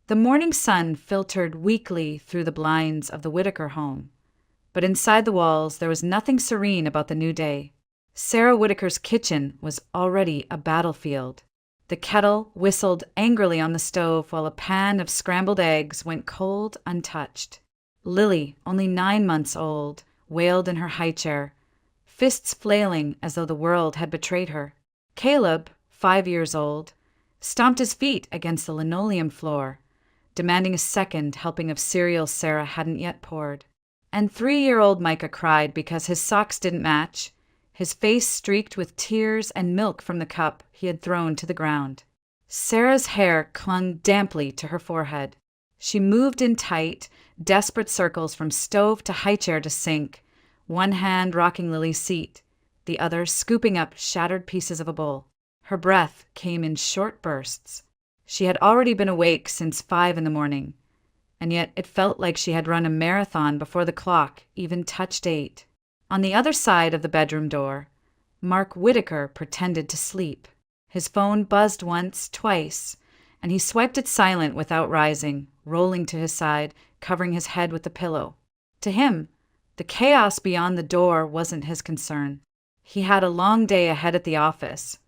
The morning sun filtered weakly through the blinds of the Whitaker home, but inside the walls there was nothing serene about the new day. Sarah Whitaker's kitchen was already a battlefield. The kettle whistled angrily on the stove while a pan of scrambled eggs went cold untouched. Lily, only 9 months old, wailed in her high chair, fists flailing as though the world had betrayed her. Caleb, 5 years old, stomped his feet against the linoleum floor, demanding a second helping of cereal Sarah hadn't yet poured. And 3-year-old Micah cried because his socks didn't match, his face streaked with tears and milk from the cup he had thrown to the ground. Sarah's hair clung damply to her forehead. She moved in tight, desperate circles from stove to high chair to sink, one hand rocking Lily's seat, the other scooping up shattered pieces of a bowl. Her breath came in short bursts. She had already been awake since 5 in the morning, and yet it felt like she had run a marathon before the clock even touched 8. On the other side of the bedroom door, Mark Whitaker pretended to sleep. His phone buzzed once, twice, and he swiped it silent without rising, rolling to his side, covering his head with the pillow. To him, the chaos beyond the door wasn't his concern. He had a long day ahead at the office,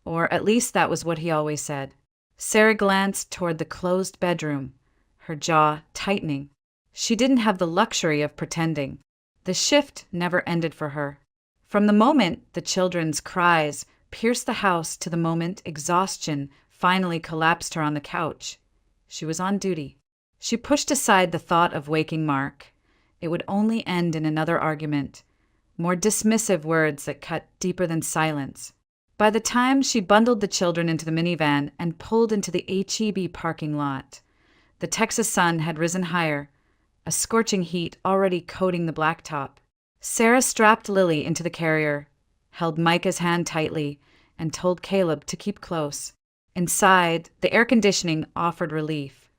or at least that was what he always said. Sarah glanced toward the closed bedroom, her jaw tightening. She didn't have the luxury of pretending. The shift never ended for her. From the moment the children's cries pierced the house to the moment exhaustion finally collapsed her on the couch, she was on duty. She pushed aside the thought of waking Mark. It would only end in another argument, more dismissive words that cut deeper than silence. By the time she bundled the children into the minivan and pulled into the H-E-B parking lot, the Texas sun had risen higher, a scorching heat already coating the blacktop. Sarah strapped Lily into the carrier, held Micah's hand tightly, and told Caleb to keep close. Inside, the air conditioning offered relief,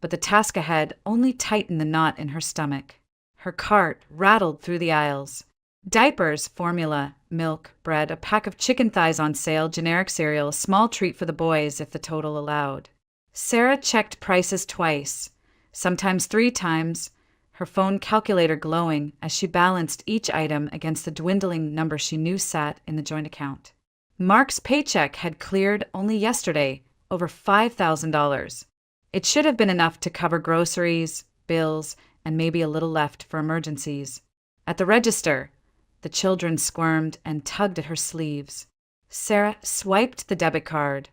but the task ahead only tightened the knot in her stomach. Her cart rattled through the aisles. Diapers, formula, milk, bread, a pack of chicken thighs on sale, generic cereal, a small treat for the boys if the total allowed. Sarah checked prices twice, sometimes 3 times, her phone calculator glowing as she balanced each item against the dwindling number she knew sat in the joint account. Mark's paycheck had cleared only yesterday, over $5,000. It should have been enough to cover groceries, bills, and maybe a little left for emergencies. At the register, the children squirmed and tugged at her sleeves. Sarah swiped the debit card,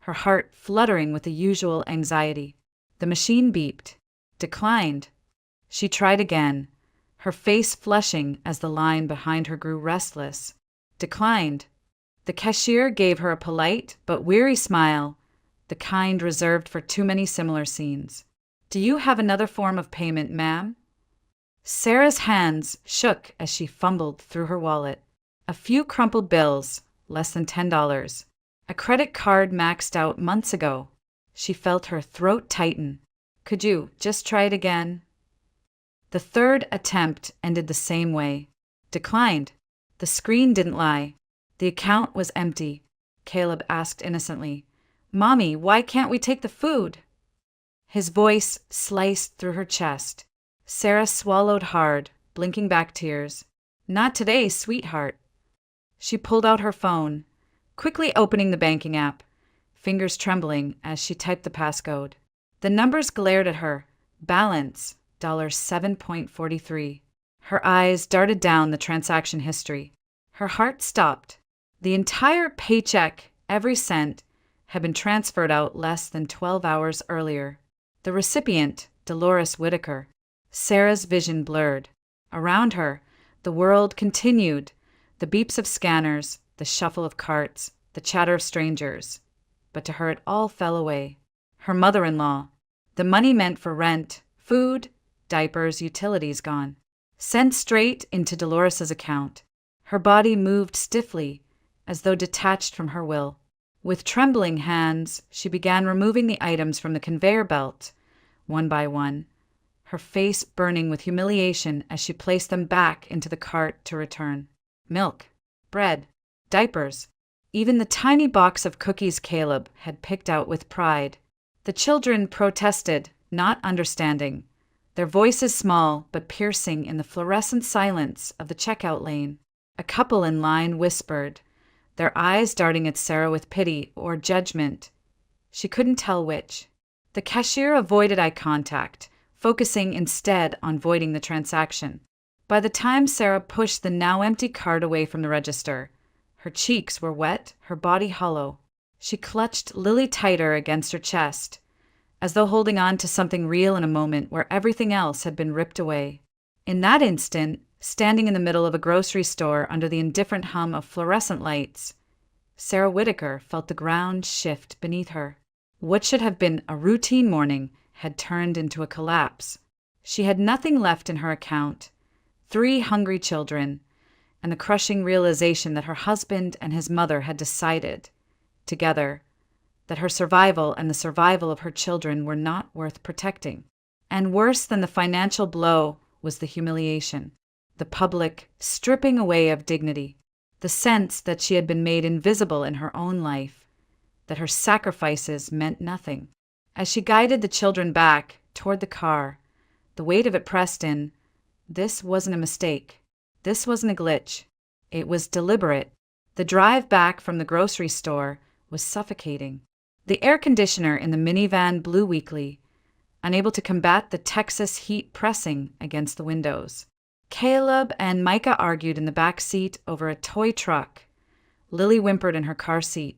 her heart fluttering with the usual anxiety. The machine beeped. Declined. She tried again, her face flushing as the line behind her grew restless. Declined. The cashier gave her a polite but weary smile, the kind reserved for too many similar scenes. "Do you have another form of payment, ma'am?" Sarah's hands shook as she fumbled through her wallet. A few crumpled bills, less than $10. A credit card maxed out months ago. She felt her throat tighten. "Could you just try it again?" The third attempt ended the same way. Declined. The screen didn't lie. The account was empty. Caleb asked innocently, "Mommy, why can't we take the food?" His voice sliced through her chest. Sarah swallowed hard, blinking back tears. "Not today, sweetheart." She pulled out her phone, quickly opening the banking app, fingers trembling as she typed the passcode. The numbers glared at her. Balance, $7.43. Her eyes darted down the transaction history. Her heart stopped. The entire paycheck, every cent, had been transferred out less than 12 hours earlier. The recipient, Dolores Whitaker. Sarah's vision blurred. Around her, the world continued, the beeps of scanners, the shuffle of carts, the chatter of strangers. But to her it all fell away. Her mother-in-law. The money meant for rent, food, diapers, utilities gone. Sent straight into Dolores's account. Her body moved stiffly, as though detached from her will. With trembling hands, she began removing the items from the conveyor belt, one by one, her face burning with humiliation as she placed them back into the cart to return. Milk, bread, diapers, even the tiny box of cookies Caleb had picked out with pride. The children protested, not understanding, their voices small but piercing in the fluorescent silence of the checkout lane. A couple in line whispered, their eyes darting at Sarah with pity or judgment. She couldn't tell which. The cashier avoided eye contact, focusing instead on voiding the transaction. By the time Sarah pushed the now empty cart away from the register, her cheeks were wet, her body hollow. She clutched Lily tighter against her chest, as though holding on to something real in a moment where everything else had been ripped away. In that instant, standing in the middle of a grocery store under the indifferent hum of fluorescent lights, Sarah Whitaker felt the ground shift beneath her. What should have been a routine morning had turned into a collapse. She had nothing left in her account, 3 hungry children, and the crushing realization that her husband and his mother had decided, together, that her survival and the survival of her children were not worth protecting. And worse than the financial blow was the humiliation, the public stripping away of dignity, the sense that she had been made invisible in her own life, that her sacrifices meant nothing. As she guided the children back toward the car, the weight of it pressed in. This wasn't a mistake. This wasn't a glitch. It was deliberate. The drive back from the grocery store was suffocating. The air conditioner in the minivan blew weakly, unable to combat the Texas heat pressing against the windows. Caleb and Micah argued in the back seat over a toy truck. Lily whimpered in her car seat,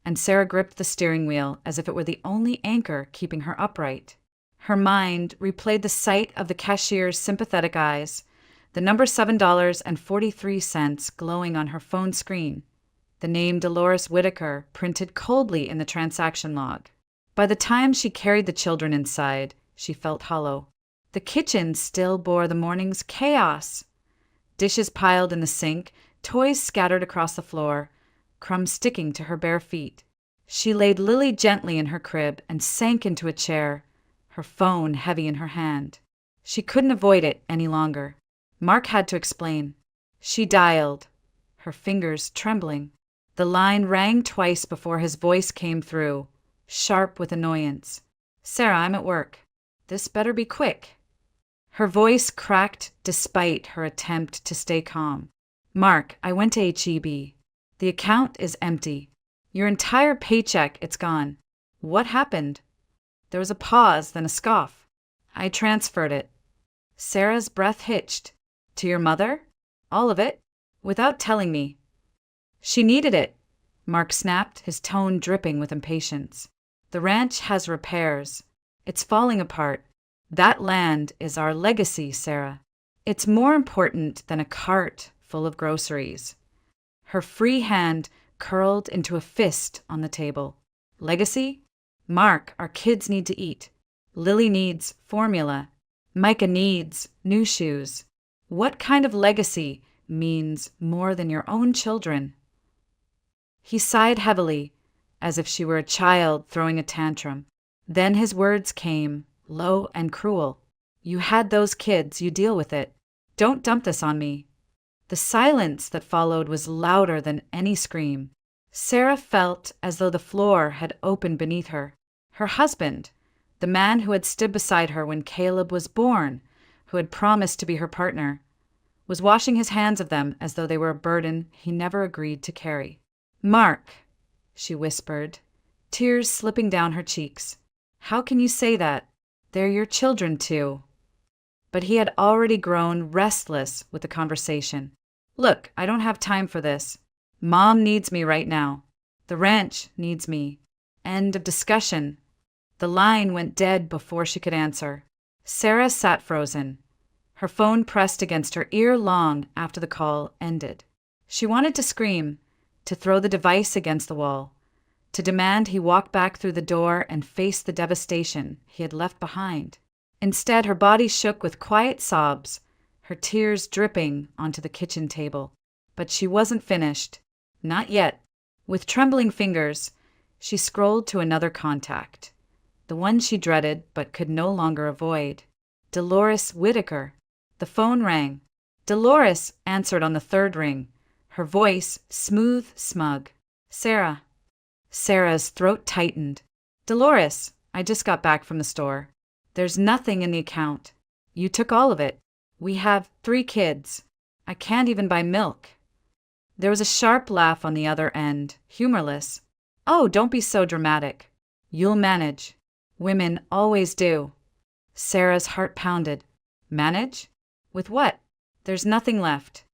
and Sarah gripped the steering wheel as if it were the only anchor keeping her upright. Her mind replayed the sight of the cashier's sympathetic eyes, the number $7.43 glowing on her phone screen, the name Dolores Whitaker printed coldly in the transaction log. By the time she carried the children inside, she felt hollow. The kitchen still bore the morning's chaos. Dishes piled in the sink, toys scattered across the floor, crumbs sticking to her bare feet. She laid Lily gently in her crib and sank into a chair, her phone heavy in her hand. She couldn't avoid it any longer. Mark had to explain. She dialed, her fingers trembling. The line rang twice before his voice came through, sharp with annoyance. "Sarah, I'm at work. This better be quick." Her voice cracked despite her attempt to stay calm. "Mark, I went to HEB. The account is empty. Your entire paycheck, it's gone. What happened?" There was a pause, then a scoff. "I transferred it." Sarah's breath hitched. "To your mother? All of it? Without telling me?" "She needed it," Mark snapped, his tone dripping with impatience. "The ranch has repairs. It's falling apart. That land is our legacy, Sarah. It's more important than a cart full of groceries." Her free hand curled into a fist on the table. "Legacy? Mark, our kids need to eat. Lily needs formula. Micah needs new shoes. What kind of legacy means more than your own children?" He sighed heavily, as if she were a child throwing a tantrum. Then his words came, low and cruel. "You had those kids, you deal with it. Don't dump this on me." The silence that followed was louder than any scream. Sarah felt as though the floor had opened beneath her. Her husband, the man who had stood beside her when Caleb was born, who had promised to be her partner, was washing his hands of them as though they were a burden he never agreed to carry. "Mark," she whispered, tears slipping down her cheeks. "How can you say that? They're your children, too." But he had already grown restless with the conversation. "Look, I don't have time for this. Mom needs me right now. The ranch needs me. End of discussion." The line went dead before she could answer. Sarah sat frozen, her phone pressed against her ear long after the call ended. She wanted to scream, to throw the device against the wall, to demand he walk back through the door and face the devastation he had left behind. Instead, her body shook with quiet sobs, her tears dripping onto the kitchen table. But she wasn't finished. Not yet. With trembling fingers, she scrolled to another contact, the one she dreaded but could no longer avoid. Dolores Whitaker. The phone rang. Dolores answered on the third ring, her voice smooth, smug. "Sarah." Sarah's throat tightened. "Dolores, I just got back from the store. There's nothing in the account. You took all of it. We have 3 kids. I can't even buy milk." There was a sharp laugh on the other end, humorless. "Oh, don't be so dramatic. You'll manage. Women always do." Sarah's heart pounded. "Manage? With what? There's nothing left."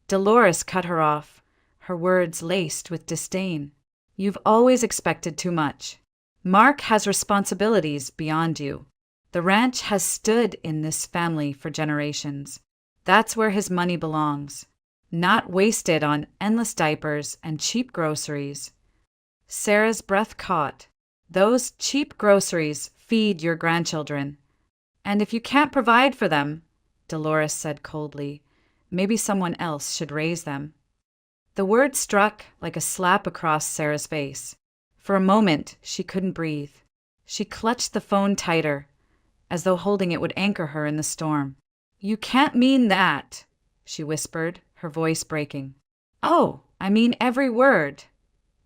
Dolores cut her off, her words laced with disdain. "You've always expected too much. Mark has responsibilities beyond you. The ranch has stood in this family for generations. That's where his money belongs, not wasted on endless diapers and cheap groceries." Sarah's breath caught. "Those cheap groceries feed your grandchildren. And if you can't provide for them," Dolores said coldly, "maybe someone else should raise them." The word struck like a slap across Sarah's face. For a moment, she couldn't breathe. She clutched the phone tighter, as though holding it would anchor her in the storm. "You can't mean that," she whispered, her voice breaking. "Oh, I mean every word,"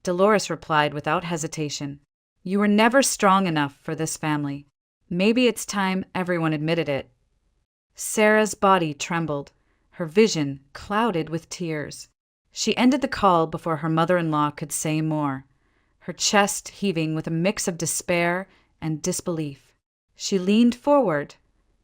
Dolores replied without hesitation. "You were never strong enough for this family. Maybe it's time everyone admitted it." Sarah's body trembled, her vision clouded with tears. She ended the call before her mother-in-law could say more, her chest heaving with a mix of despair and disbelief. She leaned forward,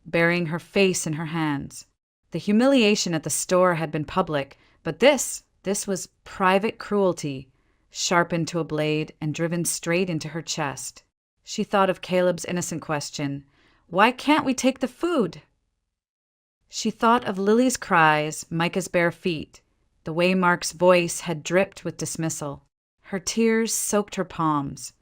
burying her face in her hands. The humiliation at the store had been public, but this was private cruelty, sharpened to a blade and driven straight into her chest. She thought of Caleb's innocent question, "Why can't we take the food?" She thought of Lily's cries, Micah's bare feet, the way Mark's voice had dripped with dismissal. Her tears soaked her palms.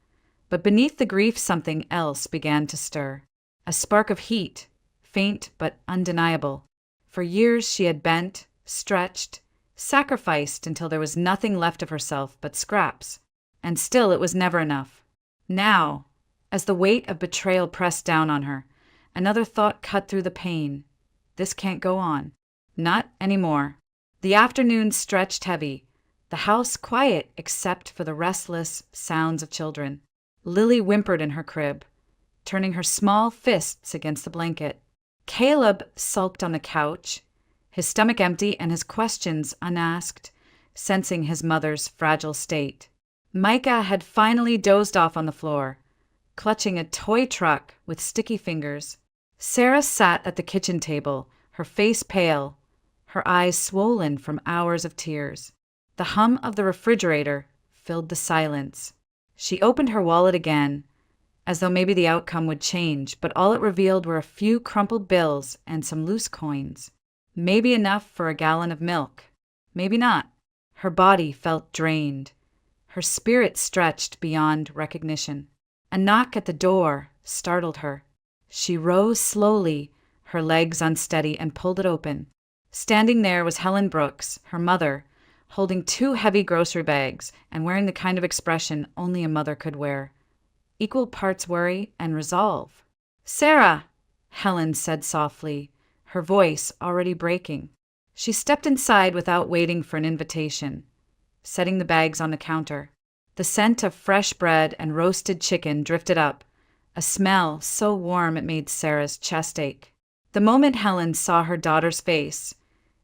But beneath the grief something else began to stir. A spark of heat, faint but undeniable. For years she had bent, stretched, sacrificed until there was nothing left of herself but scraps. And still it was never enough. Now, as the weight of betrayal pressed down on her, another thought cut through the pain. This can't go on. Not anymore. The afternoon stretched heavy, the house quiet except for the restless sounds of children. Lily whimpered in her crib, turning her small fists against the blanket. Caleb sulked on the couch, his stomach empty and his questions unasked, sensing his mother's fragile state. Micah had finally dozed off on the floor, clutching a toy truck with sticky fingers. Sarah sat at the kitchen table, her face pale, her eyes swollen from hours of tears. The hum of the refrigerator filled the silence. She opened her wallet again, as though maybe the outcome would change, but all it revealed were a few crumpled bills and some loose coins. Maybe enough for a gallon of milk. Maybe not. Her body felt drained. Her spirit stretched beyond recognition. A knock at the door startled her. She rose slowly, her legs unsteady, and pulled it open. Standing there was Helen Brooks, her mother, holding 2 heavy grocery bags and wearing the kind of expression only a mother could wear. Equal parts worry and resolve. "Sarah," Helen said softly, her voice already breaking. She stepped inside without waiting for an invitation, setting the bags on the counter. The scent of fresh bread and roasted chicken drifted up, a smell so warm it made Sarah's chest ache. The moment Helen saw her daughter's face,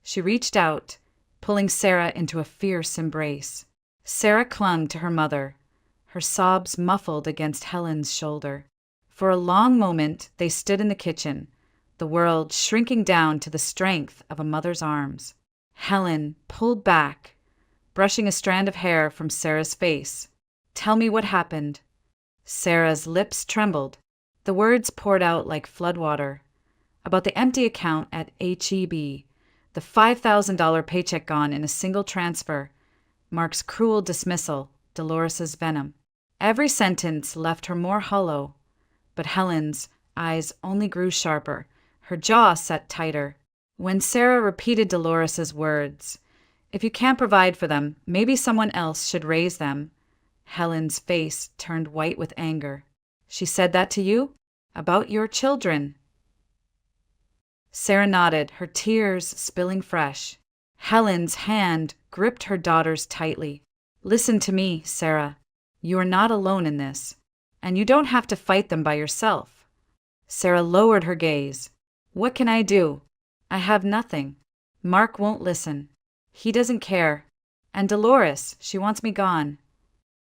she reached out, pulling Sarah into a fierce embrace. Sarah clung to her mother, her sobs muffled against Helen's shoulder. For a long moment they stood in the kitchen, the world shrinking down to the strength of a mother's arms. Helen pulled back, brushing a strand of hair from Sarah's face. "Tell me what happened." Sarah's lips trembled. The words poured out like floodwater. About the empty account at HEB, the $5,000 paycheck gone in a single transfer, Mark's cruel dismissal, Dolores's venom. Every sentence left her more hollow, but Helen's eyes only grew sharper, her jaw set tighter. When Sarah repeated Dolores's words, "If you can't provide for them, maybe someone else should raise them," Helen's face turned white with anger. "She said that to you? About your children?" Sarah nodded, her tears spilling fresh. Helen's hand gripped her daughter's tightly. "Listen to me, Sarah. You are not alone in this. and you don't have to fight them by yourself. Sarah lowered her gaze. What can I do? I have nothing. Mark won't listen. He doesn't care. And Dolores, she wants me gone.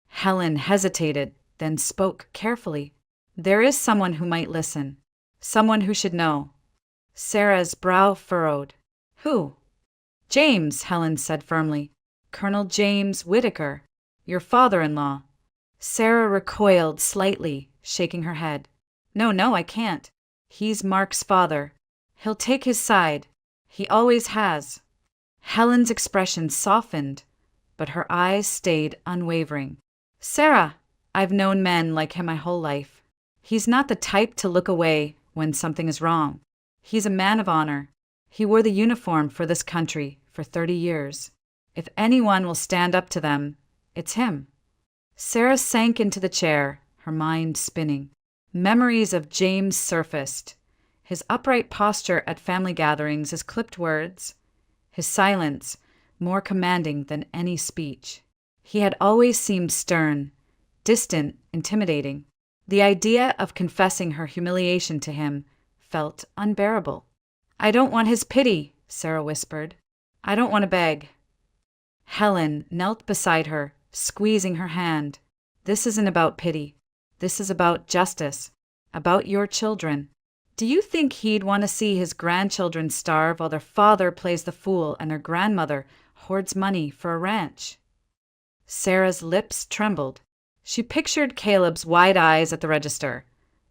Helen hesitated, then spoke carefully. There is someone who might listen. Someone who should know. Sarah's brow furrowed. Who? James, Helen said firmly. Colonel James Whittaker, your father-in-law. Sarah recoiled slightly, shaking her head. No, I can't. He's Mark's father. He'll take his side. He always has. Helen's expression softened, but her eyes stayed unwavering. Sarah, I've known men like him my whole life. He's not the type to look away when something is wrong. He's a man of honor. He wore the uniform for this country for 30 years. If anyone will stand up to them, it's him. Sarah sank into the chair, her mind spinning. Memories of James surfaced. His upright posture at family gatherings, his clipped words, his silence, more commanding than any speech. He had always seemed stern, distant, intimidating. The idea of confessing her humiliation to him felt unbearable. I don't want his pity, Sarah whispered. I don't want to beg. Helen knelt beside her, squeezing her hand. This isn't about pity. This is about justice. About your children. Do you think he'd want to see his grandchildren starve while their father plays the fool and their grandmother hoards money for a ranch? Sarah's lips trembled. She pictured Caleb's wide eyes at the register,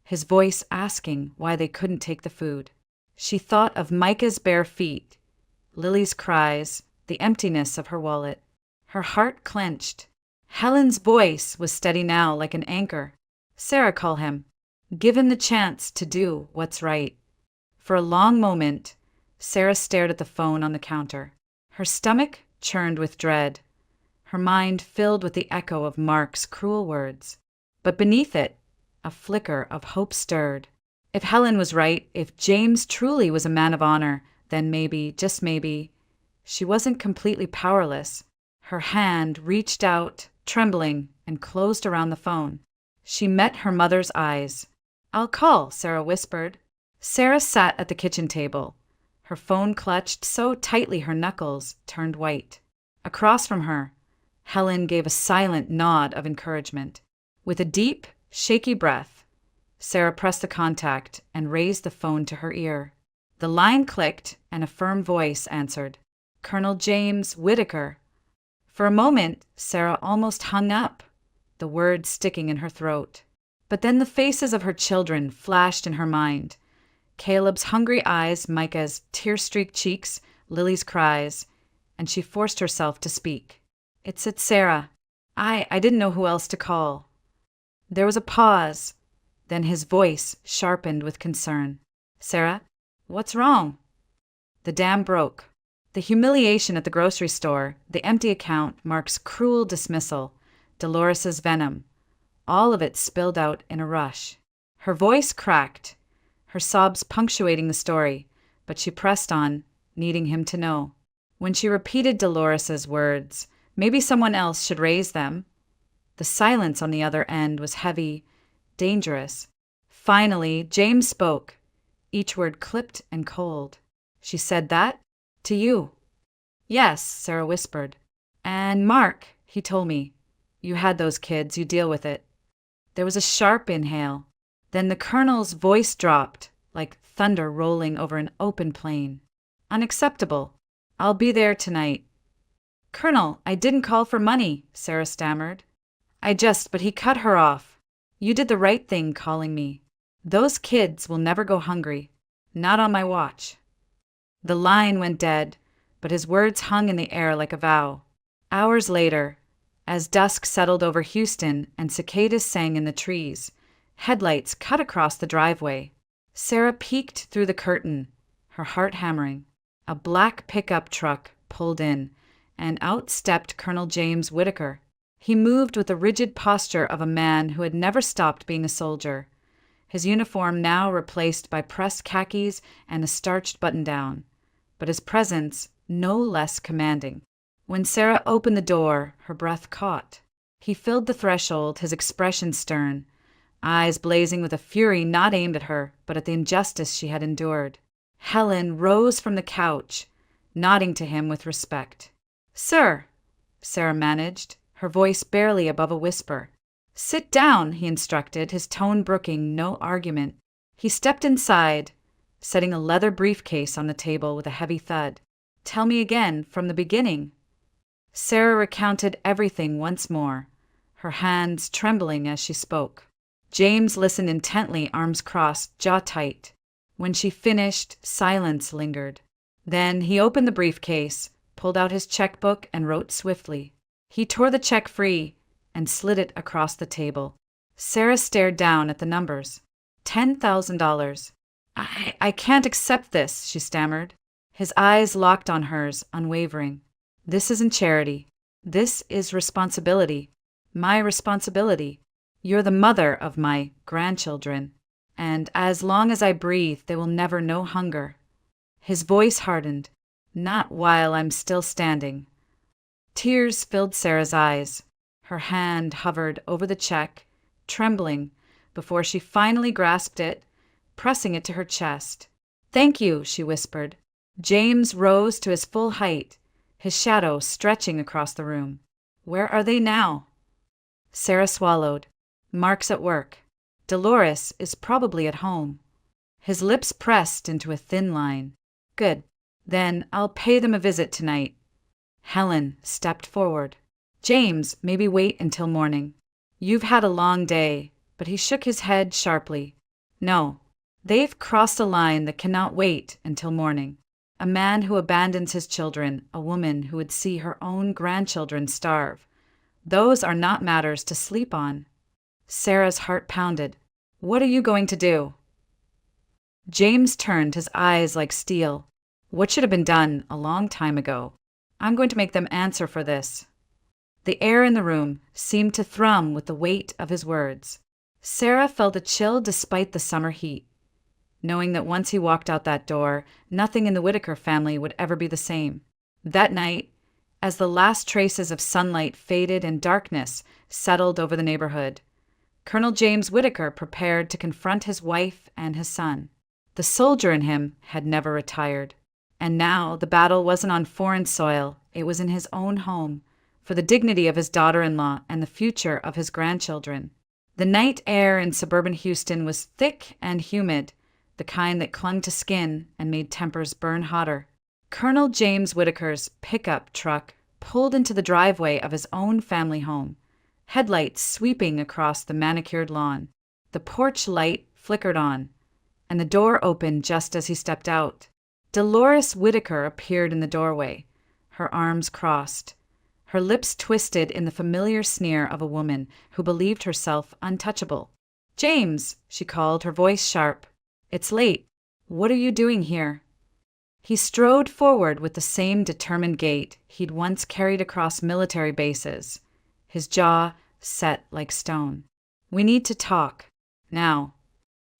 his voice asking why they couldn't take the food. She thought of Micah's bare feet, Lily's cries, the emptiness of her wallet. Her heart clenched. Helen's voice was steady now like an anchor. Sarah, call him. Give him the chance to do what's right. For a long moment, Sarah stared at the phone on the counter. Her stomach churned with dread, her mind filled with the echo of Mark's cruel words. But beneath it, a flicker of hope stirred. If Helen was right, if James truly was a man of honor, then maybe, just maybe, she wasn't completely powerless. Her hand reached out, trembling, and closed around the phone. She met her mother's eyes. I'll call, Sarah whispered. Sarah sat at the kitchen table, her phone clutched so tightly her knuckles turned white. Across from her, Helen gave a silent nod of encouragement. With a deep, shaky breath, Sarah pressed the contact and raised the phone to her ear. The line clicked and a firm voice answered. Colonel James Whittaker. For a moment, Sarah almost hung up, the words sticking in her throat. But then the faces of her children flashed in her mind. Caleb's hungry eyes, Micah's tear-streaked cheeks, Lily's cries, and she forced herself to speak. It's Sarah. I didn't know who else to call. There was a pause. Then his voice sharpened with concern. Sarah, what's wrong? The dam broke. The humiliation at the grocery store, the empty account, Mark's cruel dismissal, Dolores's venom, all of it spilled out in a rush. Her voice cracked, her sobs punctuating the story, but she pressed on, needing him to know. When she repeated Dolores's words, maybe someone else should raise them. The silence on the other end was heavy, dangerous. Finally, James spoke, each word clipped and cold. She said that? To you? Yes, Sarah whispered. And Mark, he told me. You had those kids, you deal with it. There was a sharp inhale. Then the colonel's voice dropped, like thunder rolling over an open plain. Unacceptable. I'll be there tonight. Colonel, I didn't call for money, Sarah stammered. But he cut her off. You did the right thing calling me. Those kids will never go hungry. Not on my watch. The line went dead, but his words hung in the air like a vow. Hours later, as dusk settled over Houston and cicadas sang in the trees, headlights cut across the driveway. Sarah peeked through the curtain, her heart hammering. A black pickup truck pulled in, and out stepped Colonel James Whittaker. He moved with the rigid posture of a man who had never stopped being a soldier, his uniform now replaced by pressed khakis and a starched button-down, but his presence no less commanding. When Sarah opened the door, her breath caught. He filled the threshold, his expression stern, eyes blazing with a fury not aimed at her, but at the injustice she had endured. Helen rose from the couch, nodding to him with respect. "Sir," Sarah managed, her voice barely above a whisper. "Sit down," he instructed, his tone brooking no argument. He stepped inside, setting a leather briefcase on the table with a heavy thud. "Tell me again, from the beginning." Sarah recounted everything once more, her hands trembling as she spoke. James listened intently, arms crossed, jaw tight. When she finished, silence lingered. Then he opened the briefcase, pulled out his checkbook, and wrote swiftly. He tore the check free and slid it across the table. Sarah stared down at the numbers. $10,000. I can't accept this, she stammered. His eyes locked on hers, unwavering. "This isn't charity. This is responsibility. My responsibility. You're the mother of my grandchildren, and as long as I breathe, they will never know hunger." His voice hardened. "Not while I'm still standing." Tears filled Sarah's eyes. Her hand hovered over the check, trembling, before she finally grasped it, pressing it to her chest. "Thank you," she whispered. James rose to his full height, his shadow stretching across the room. "Where are they now?" Sarah swallowed. "Mark's at work. Dolores is probably at home." His lips pressed into a thin line. "Good. Then I'll pay them a visit tonight." Helen stepped forward. "James, maybe wait until morning. You've had a long day," but he shook his head sharply. "No, they've crossed a line that cannot wait until morning. A man who abandons his children, a woman who would see her own grandchildren starve. Those are not matters to sleep on." Sarah's heart pounded. "What are you going to do?" James turned, his eyes like steel. "What should have been done a long time ago. I'm going to make them answer for this." The air in the room seemed to thrum with the weight of his words. Sarah felt a chill despite the summer heat, knowing that once he walked out that door, nothing in the Whittaker family would ever be the same. That night, as the last traces of sunlight faded and darkness settled over the neighborhood, Colonel James Whittaker prepared to confront his wife and his son. The soldier in him had never retired. And now the battle wasn't on foreign soil, it was in his own home, for the dignity of his daughter-in-law and the future of his grandchildren. The night air in suburban Houston was thick and humid, the kind that clung to skin and made tempers burn hotter. Colonel James Whittaker's pickup truck pulled into the driveway of his own family home, headlights sweeping across the manicured lawn. The porch light flickered on, and the door opened just as he stepped out. Dolores Whittaker appeared in the doorway, her arms crossed, her lips twisted in the familiar sneer of a woman who believed herself untouchable. "James," she called, her voice sharp. "It's late. What are you doing here?" He strode forward with the same determined gait he'd once carried across military bases, his jaw set like stone. "We need to talk. Now."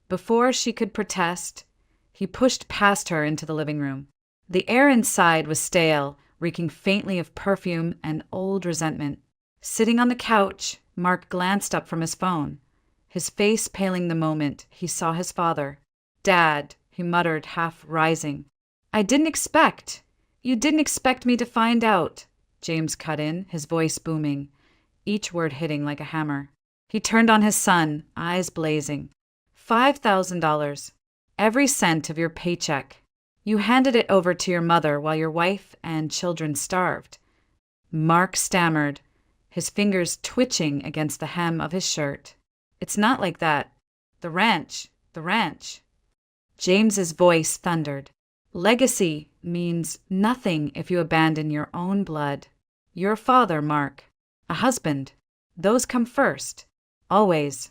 Before she could protest, he pushed past her into the living room. The air inside was stale, reeking faintly of perfume and old resentment. Sitting on the couch, Mark glanced up from his phone, his face paling the moment he saw his father. "Dad," he muttered, half rising. You didn't expect me to find out," James cut in, his voice booming, each word hitting like a hammer. He turned on his son, eyes blazing. $5,000. Every cent of your paycheck. You handed it over to your mother while your wife and children starved." Mark stammered, his fingers twitching against the hem of his shirt. "It's not like that. The ranch. James's voice thundered. "Legacy means nothing if you abandon your own blood. You're a father, Mark. A husband. Those come first. Always."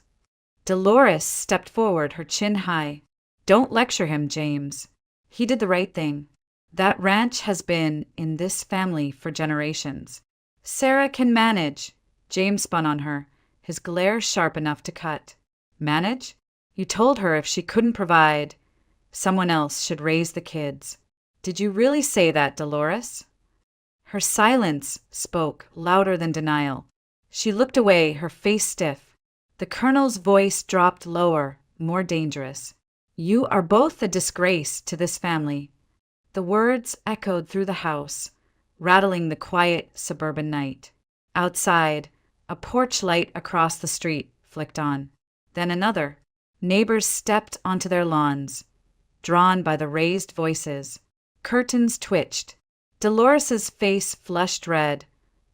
Dolores stepped forward, her chin high. "Don't lecture him, James. He did the right thing. That ranch has been in this family for generations. Sarah can manage." James spun on her, his glare sharp enough to cut. "Manage? You told her if she couldn't provide, someone else should raise the kids. Did you really say that, Dolores?" Her silence spoke louder than denial. She looked away, her face stiff. The colonel's voice dropped lower, more dangerous. "You are both a disgrace to this family." The words echoed through the house, rattling the quiet suburban night. Outside, a porch light across the street flicked on. Then another. Neighbors stepped onto their lawns, drawn by the raised voices. Curtains twitched. Dolores's face flushed red,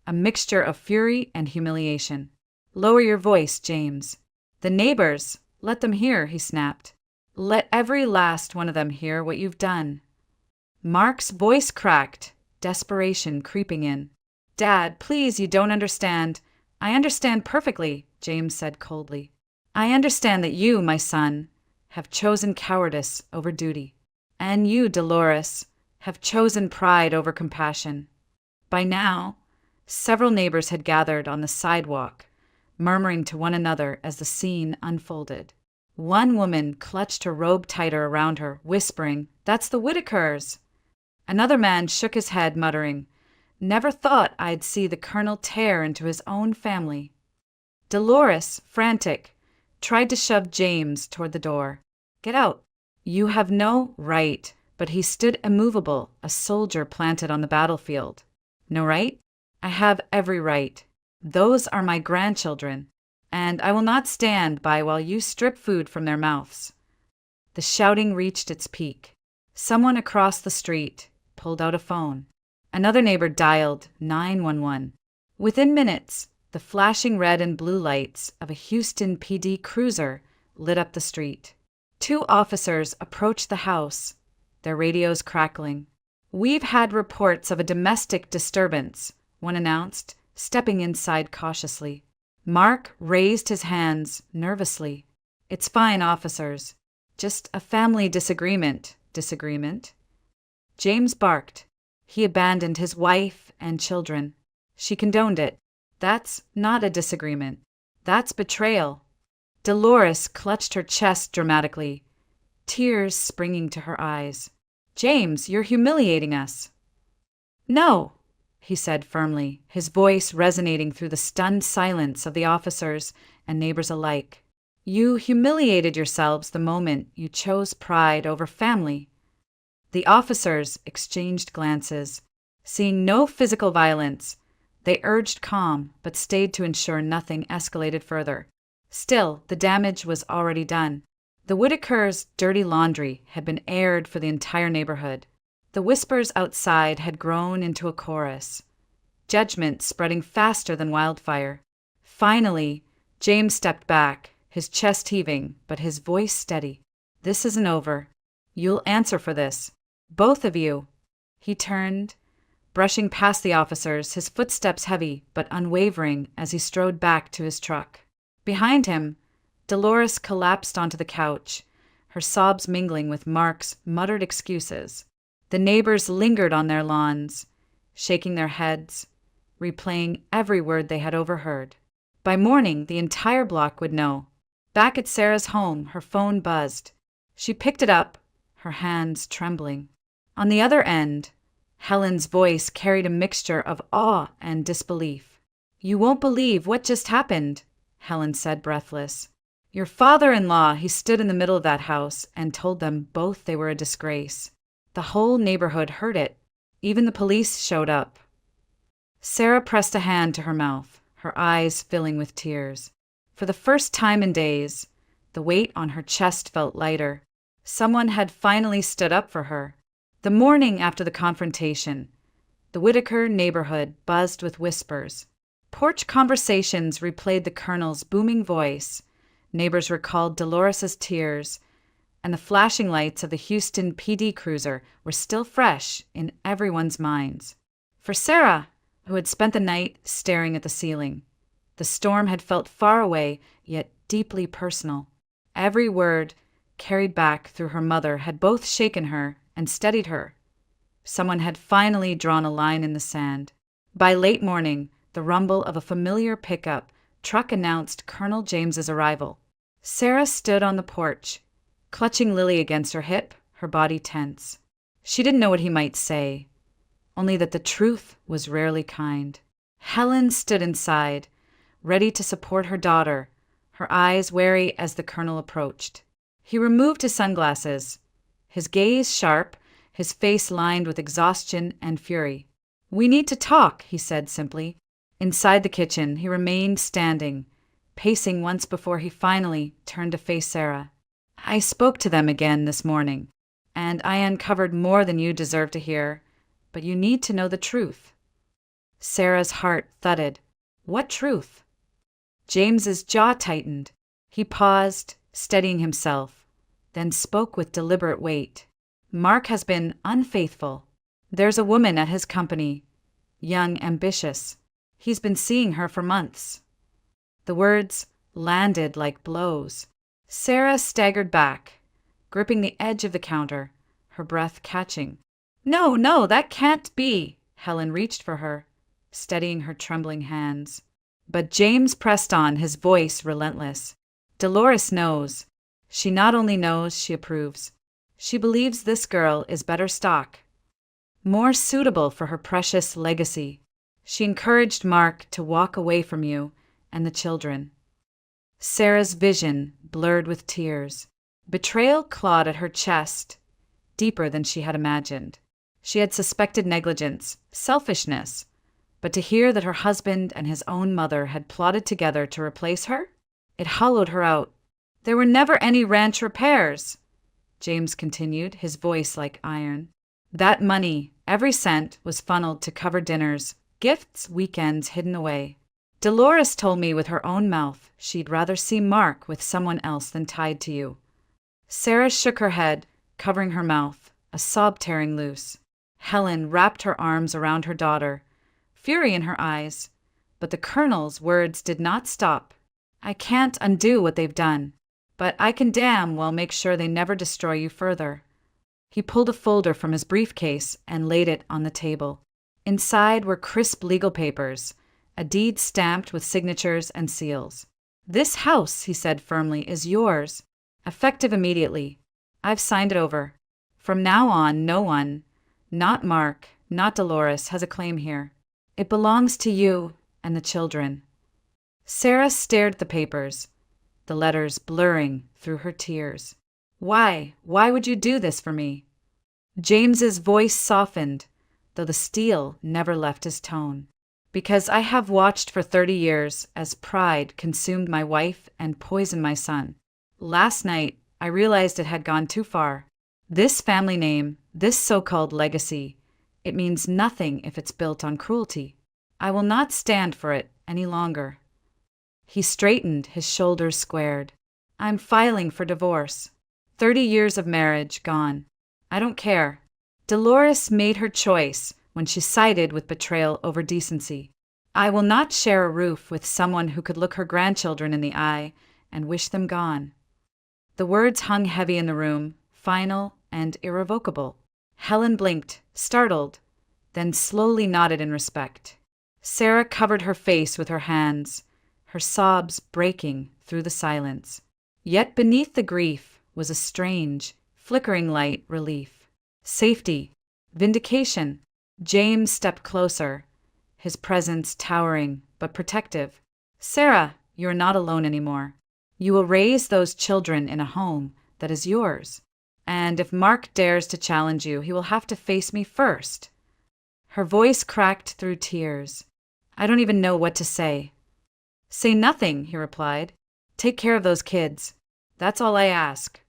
a mixture of fury and humiliation. "Lower your voice, James." "The neighbors, let them hear," he snapped. "Let every last one of them hear what you've done." Mark's voice cracked, desperation creeping in. "Dad, please, you don't understand." "I understand perfectly," James said coldly. "I understand that you, my son, have chosen cowardice over duty. And you, Dolores, have chosen pride over compassion." By now, several neighbors had gathered on the sidewalk, murmuring to one another as the scene unfolded. One woman clutched her robe tighter around her, whispering, "That's the Whitakers." Another man shook his head, muttering, "Never thought I'd see the colonel tear into his own family." Dolores, frantic, tried to shove James toward the door. "Get out." "You have no right," but he stood immovable, a soldier planted on the battlefield. "No right? I have every right. Those are my grandchildren, and I will not stand by while you strip food from their mouths." The shouting reached its peak. Someone across the street pulled out a phone. Another neighbor dialed 911. Within minutes, the flashing red and blue lights of a Houston PD cruiser lit up the street. Two officers approached the house, their radios crackling. "We've had reports of a domestic disturbance," one announced, stepping inside cautiously. Mark raised his hands nervously. "It's fine, officers. Just a family disagreement." "Disagreement?" James barked. He abandoned his wife and children. She condoned it. "That's not a disagreement. That's betrayal." Dolores clutched her chest dramatically, tears springing to her eyes. "James, you're humiliating us." "No," he said firmly, his voice resonating through the stunned silence of the officers and neighbors alike. "You humiliated yourselves the moment you chose pride over family." The officers exchanged glances. Seeing no physical violence, they urged calm but stayed to ensure nothing escalated further. Still, the damage was already done. The Whitakers' dirty laundry had been aired for the entire neighborhood. The whispers outside had grown into a chorus, judgment spreading faster than wildfire. Finally, James stepped back, his chest heaving, but his voice steady. "This isn't over. You'll answer for this. Both of you." He turned, brushing past the officers, his footsteps heavy but unwavering as he strode back to his truck. Behind him, Dolores collapsed onto the couch, her sobs mingling with Mark's muttered excuses. The neighbors lingered on their lawns, shaking their heads, replaying every word they had overheard. By morning, the entire block would know. Back at Sarah's home, her phone buzzed. She picked it up, her hands trembling. On the other end, Helen's voice carried a mixture of awe and disbelief. "You won't believe what just happened," Helen said, breathless. "Your father-in-law, he stood in the middle of that house and told them both they were a disgrace. The whole neighborhood heard it. Even the police showed up." Sarah pressed a hand to her mouth, her eyes filling with tears. For the first time in days, the weight on her chest felt lighter. Someone had finally stood up for her. The morning after the confrontation, the Whitaker neighborhood buzzed with whispers. Porch conversations replayed the colonel's booming voice, neighbors recalled Dolores's tears, and the flashing lights of the Houston PD cruiser were still fresh in everyone's minds. For Sarah, who had spent the night staring at the ceiling, the storm had felt far away, yet deeply personal. Every word carried back through her mother had both shaken her and steadied her. Someone had finally drawn a line in the sand. By late morning, the rumble of a familiar pickup truck announced Colonel James's arrival. Sarah stood on the porch, clutching Lily against her hip, her body tense. She didn't know what he might say, only that the truth was rarely kind. Helen stood inside, ready to support her daughter, her eyes wary as the colonel approached. He removed his sunglasses, his gaze sharp, his face lined with exhaustion and fury. "We need to talk," he said simply. Inside the kitchen, he remained standing, pacing once before he finally turned to face Sarah. "I spoke to them again this morning, and I uncovered more than you deserve to hear, but you need to know the truth." Sarah's heart thudded. What truth? James's jaw tightened. He paused, steadying himself, then spoke with deliberate weight. "Mark has been unfaithful. There's a woman at his company, young, ambitious. He's been seeing her for months." The words landed like blows. Sarah staggered back, gripping the edge of the counter, her breath catching. "No, no, that can't be!" Helen reached for her, steadying her trembling hands. But James pressed on, his voice relentless. "Dolores knows. She not only knows, she approves. She believes this girl is better stock, more suitable for her precious legacy. She encouraged Mark to walk away from you and the children." Sarah's vision blurred with tears. Betrayal clawed at her chest, deeper than she had imagined. She had suspected negligence, selfishness, but to hear that her husband and his own mother had plotted together to replace her, it hollowed her out. "There were never any ranch repairs," James continued, his voice like iron. "That money, every cent, was funneled to cover dinners, gifts, weekends hidden away. Dolores told me with her own mouth she'd rather see Mark with someone else than tied to you." Sarah shook her head, covering her mouth, a sob tearing loose. Helen wrapped her arms around her daughter, fury in her eyes, but the colonel's words did not stop. "I can't undo what they've done, but I can damn well make sure they never destroy you further." He pulled a folder from his briefcase and laid it on the table. Inside were crisp legal papers, a deed stamped with signatures and seals. "This house," he said firmly, "is yours, effective immediately. I've signed it over. From now on, no one, not Mark, not Dolores, has a claim here. It belongs to you and the children." Sarah stared at the papers, the letters blurring through her tears. "Why? Why would you do this for me?" James's voice softened, though the steel never left his tone. "Because I have watched for 30 years as pride consumed my wife and poisoned my son. Last night, I realized it had gone too far. This family name, this so-called legacy, it means nothing if it's built on cruelty. I will not stand for it any longer." He straightened, his shoulders squared. "I'm filing for divorce. 30 years of marriage gone. I don't care. Dolores made her choice when she sided with betrayal over decency. I will not share a roof with someone who could look her grandchildren in the eye and wish them gone." The words hung heavy in the room, final and irrevocable. Helen blinked, startled, then slowly nodded in respect. Sarah covered her face with her hands, her sobs breaking through the silence. Yet beneath the grief was a strange, flickering light relief. Safety, vindication. James stepped closer, his presence towering but protective. "Sarah, you are not alone anymore. You will raise those children in a home that is yours. And if Mark dares to challenge you, he will have to face me first." Her voice cracked through tears. "I don't even know what to say." "Say nothing," he replied. "Take care of those kids. That's all I ask."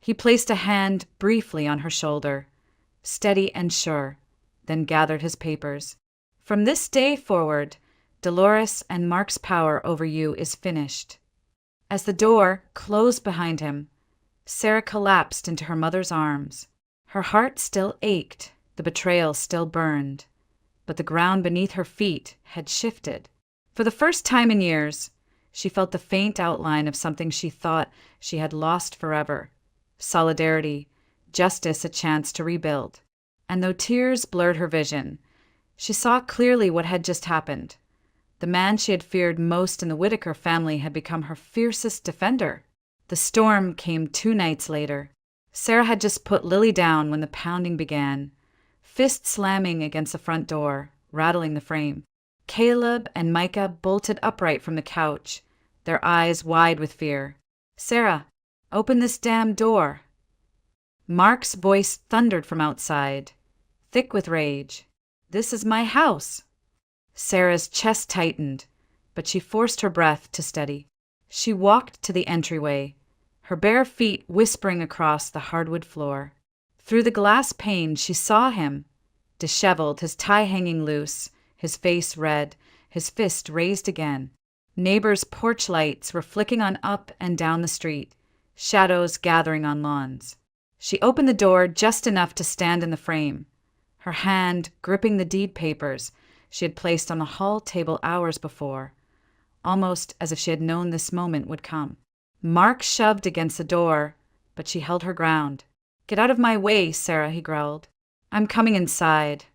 He placed a hand briefly on her shoulder, steady and sure, then gathered his papers. "From this day forward, Dolores and Mark's power over you is finished." As the door closed behind him, Sarah collapsed into her mother's arms. Her heart still ached, the betrayal still burned, but the ground beneath her feet had shifted. For the first time in years, she felt the faint outline of something she thought she had lost forever: solidarity, justice, a chance to rebuild. And though tears blurred her vision, she saw clearly what had just happened. The man she had feared most in the Whittaker family had become her fiercest defender. The storm came 2 nights later. Sarah had just put Lily down when the pounding began, fist slamming against the front door, rattling the frame. Caleb and Micah bolted upright from the couch, their eyes wide with fear. "Sarah, open this damn door." Mark's voice thundered from outside, thick with rage. "This is my house." Sarah's chest tightened, but she forced her breath to steady. She walked to the entryway, her bare feet whispering across the hardwood floor. Through the glass pane she saw him, disheveled, his tie hanging loose, his face red, his fist raised again. Neighbors' porch lights were flicking on up and down the street, shadows gathering on lawns. She opened the door just enough to stand in the frame, her hand gripping the deed papers she had placed on the hall table hours before, almost as if she had known this moment would come. Mark shoved against the door, but she held her ground. "Get out of my way, Sarah," he growled. "I'm coming inside."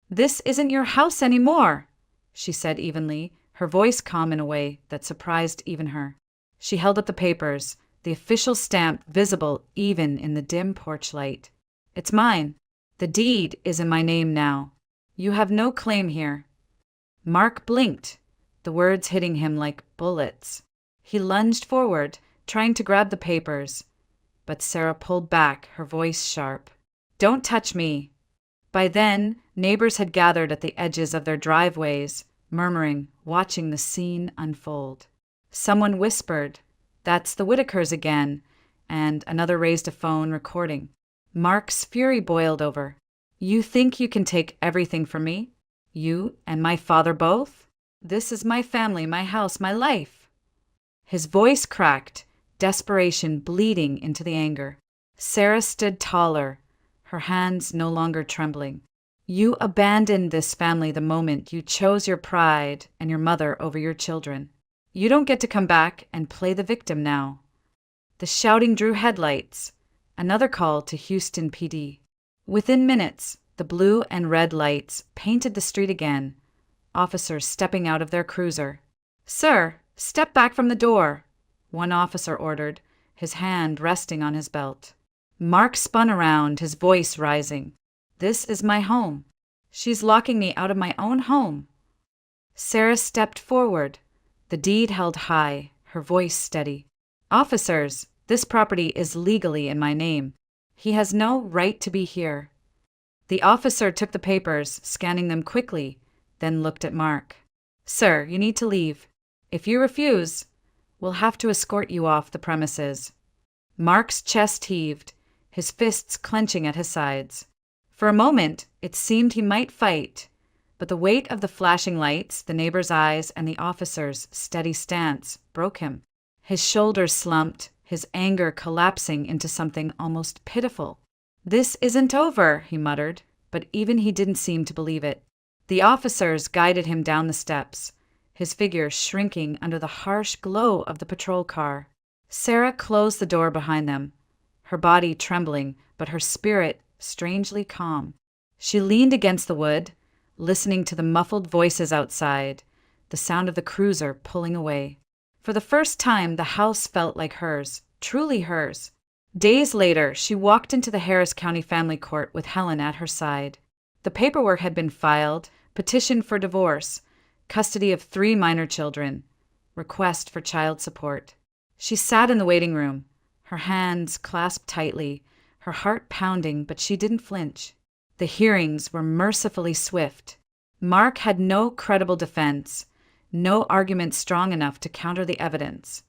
"This isn't your house anymore," she said evenly, her voice calm in a way that surprised even her. She held up the papers, the official stamp visible even in the dim porch light. "It's mine. The deed is in my name now. You have no claim here." Mark blinked, the words hitting him like bullets. He lunged forward, trying to grab the papers, but Sarah pulled back, her voice sharp. "Don't touch me." By then, neighbors had gathered at the edges of their driveways, murmuring, watching the scene unfold. Someone whispered, "That's the Whitakers again," and another raised a phone recording. Mark's fury boiled over. "You think you can take everything from me? You and my father both? This is my family, my house, my life." His voice cracked, desperation bleeding into the anger. Sarah stood taller, her hands no longer trembling. "You abandoned this family the moment you chose your pride and your mother over your children. You don't get to come back and play the victim now." The shouting drew headlights, another call to Houston PD. Within minutes, the blue and red lights painted the street again, officers stepping out of their cruiser. "Sir, step back from the door," one officer ordered, his hand resting on his belt. Mark spun around, his voice rising. "This is my home. She's locking me out of my own home." Sarah stepped forward, the deed held high, her voice steady. "Officers, this property is legally in my name. He has no right to be here." The officer took the papers, scanning them quickly, then looked at Mark. "Sir, you need to leave. If you refuse, we'll have to escort you off the premises." Mark's chest heaved, his fists clenching at his sides. For a moment, it seemed he might fight, but the weight of the flashing lights, the neighbor's eyes, and the officer's steady stance broke him. His shoulders slumped, his anger collapsing into something almost pitiful. "This isn't over," he muttered, but even he didn't seem to believe it. The officers guided him down the steps, his figure shrinking under the harsh glow of the patrol car. Sarah closed the door behind them, her body trembling, but her spirit strangely calm. She leaned against the wood, listening to the muffled voices outside, the sound of the cruiser pulling away. For the first time, the house felt like hers, truly hers. Days later, she walked into the Harris County Family Court with Helen at her side. The paperwork had been filed, petition for divorce, custody of 3 minor children, request for child support. She sat in the waiting room, her hands clasped tightly, her heart pounding, but she didn't flinch. The hearings were mercifully swift. Mark had no credible defense, no argument strong enough to counter the evidence.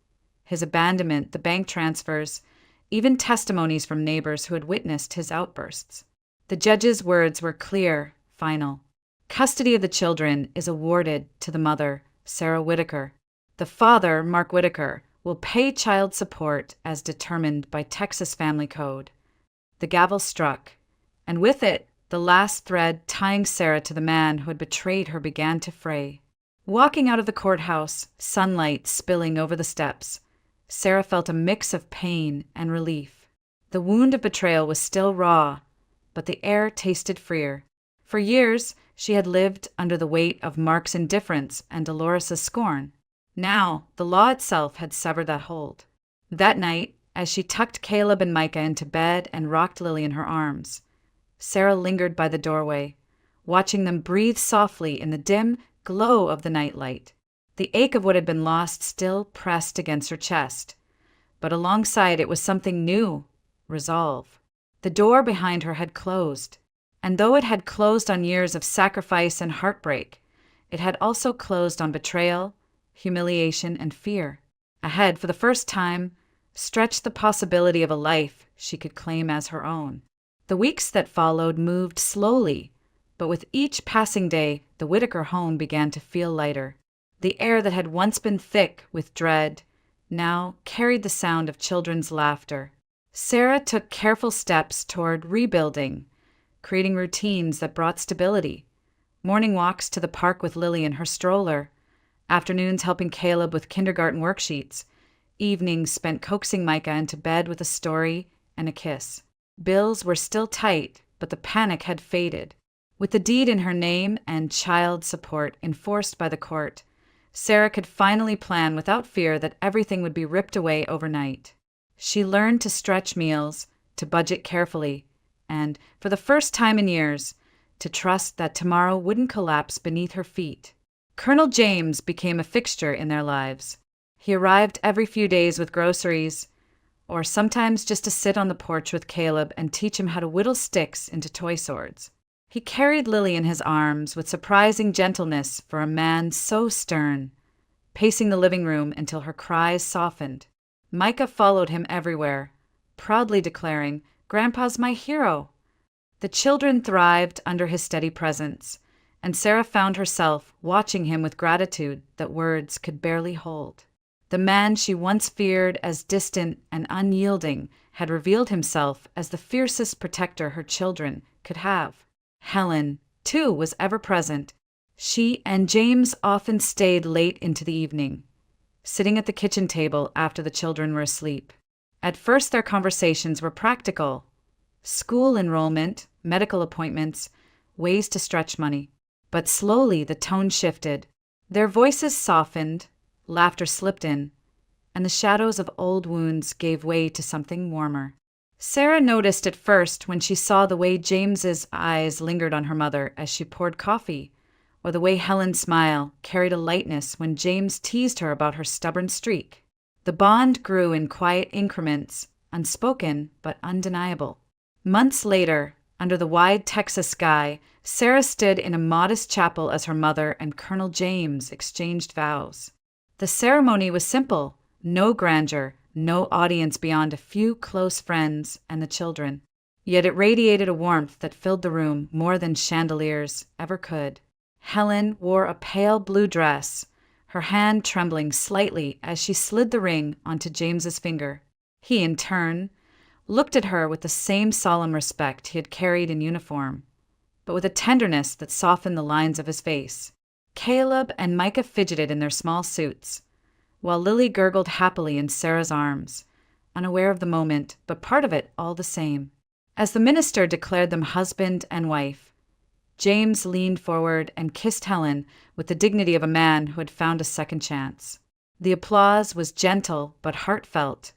His abandonment, the bank transfers, even testimonies from neighbors who had witnessed his outbursts. The judge's words were clear, final. Custody of the children is awarded to the mother, Sarah Whitaker. The father, Mark Whitaker, will pay child support as determined by Texas Family Code. The gavel struck, and with it, the last thread tying Sarah to the man who had betrayed her began to fray. Walking out of the courthouse, sunlight spilling over the steps, Sarah felt a mix of pain and relief. The wound of betrayal was still raw, but the air tasted freer. For years, she had lived under the weight of Mark's indifference and Dolores' scorn. Now, the law itself had severed that hold. That night, as she tucked Caleb and Micah into bed and rocked Lily in her arms, Sarah lingered by the doorway, watching them breathe softly in the dim glow of the nightlight. The ache of what had been lost still pressed against her chest, but alongside it was something new: resolve. The door behind her had closed, and though it had closed on years of sacrifice and heartbreak, it had also closed on betrayal, humiliation, and fear. Ahead, for the first time, stretched the possibility of a life she could claim as her own. The weeks that followed moved slowly, but with each passing day, the Whittaker home began to feel lighter. The air that had once been thick with dread now carried the sound of children's laughter. Sarah took careful steps toward rebuilding, creating routines that brought stability. Morning walks to the park with Lily in her stroller, afternoons helping Caleb with kindergarten worksheets, evenings spent coaxing Micah into bed with a story and a kiss. Bills were still tight, but the panic had faded. With the deed in her name and child support enforced by the court, Sarah could finally plan without fear that everything would be ripped away overnight. She learned to stretch meals, to budget carefully, and, for the first time in years, to trust that tomorrow wouldn't collapse beneath her feet. Colonel James became a fixture in their lives. He arrived every few days with groceries, or sometimes just to sit on the porch with Caleb and teach him how to whittle sticks into toy swords. He carried Lily in his arms with surprising gentleness for a man so stern, pacing the living room until her cries softened. Micah followed him everywhere, proudly declaring, "Grandpa's my hero." The children thrived under his steady presence, and Sarah found herself watching him with gratitude that words could barely hold. The man she once feared as distant and unyielding had revealed himself as the fiercest protector her children could have. Helen, too, was ever present. She and James often stayed late into the evening, sitting at the kitchen table after the children were asleep. At first, their conversations were practical: school enrollment, medical appointments, ways to stretch money. But slowly the tone shifted. Their voices softened, laughter slipped in, and the shadows of old wounds gave way to something warmer. Sarah noticed at first when she saw the way James's eyes lingered on her mother as she poured coffee, or the way Helen's smile carried a lightness when James teased her about her stubborn streak. The bond grew in quiet increments, unspoken but undeniable. Months later, under the wide Texas sky, Sarah stood in a modest chapel as her mother and Colonel James exchanged vows. The ceremony was simple: no grandeur, no audience beyond a few close friends and the children. Yet it radiated a warmth that filled the room more than chandeliers ever could. Helen wore a pale blue dress, her hand trembling slightly as she slid the ring onto James's finger. He, in turn, looked at her with the same solemn respect he had carried in uniform, but with a tenderness that softened the lines of his face. Caleb and Micah fidgeted in their small suits, while Lily gurgled happily in Sarah's arms, unaware of the moment, but part of it all the same. As the minister declared them husband and wife, James leaned forward and kissed Helen with the dignity of a man who had found a second chance. The applause was gentle but heartfelt,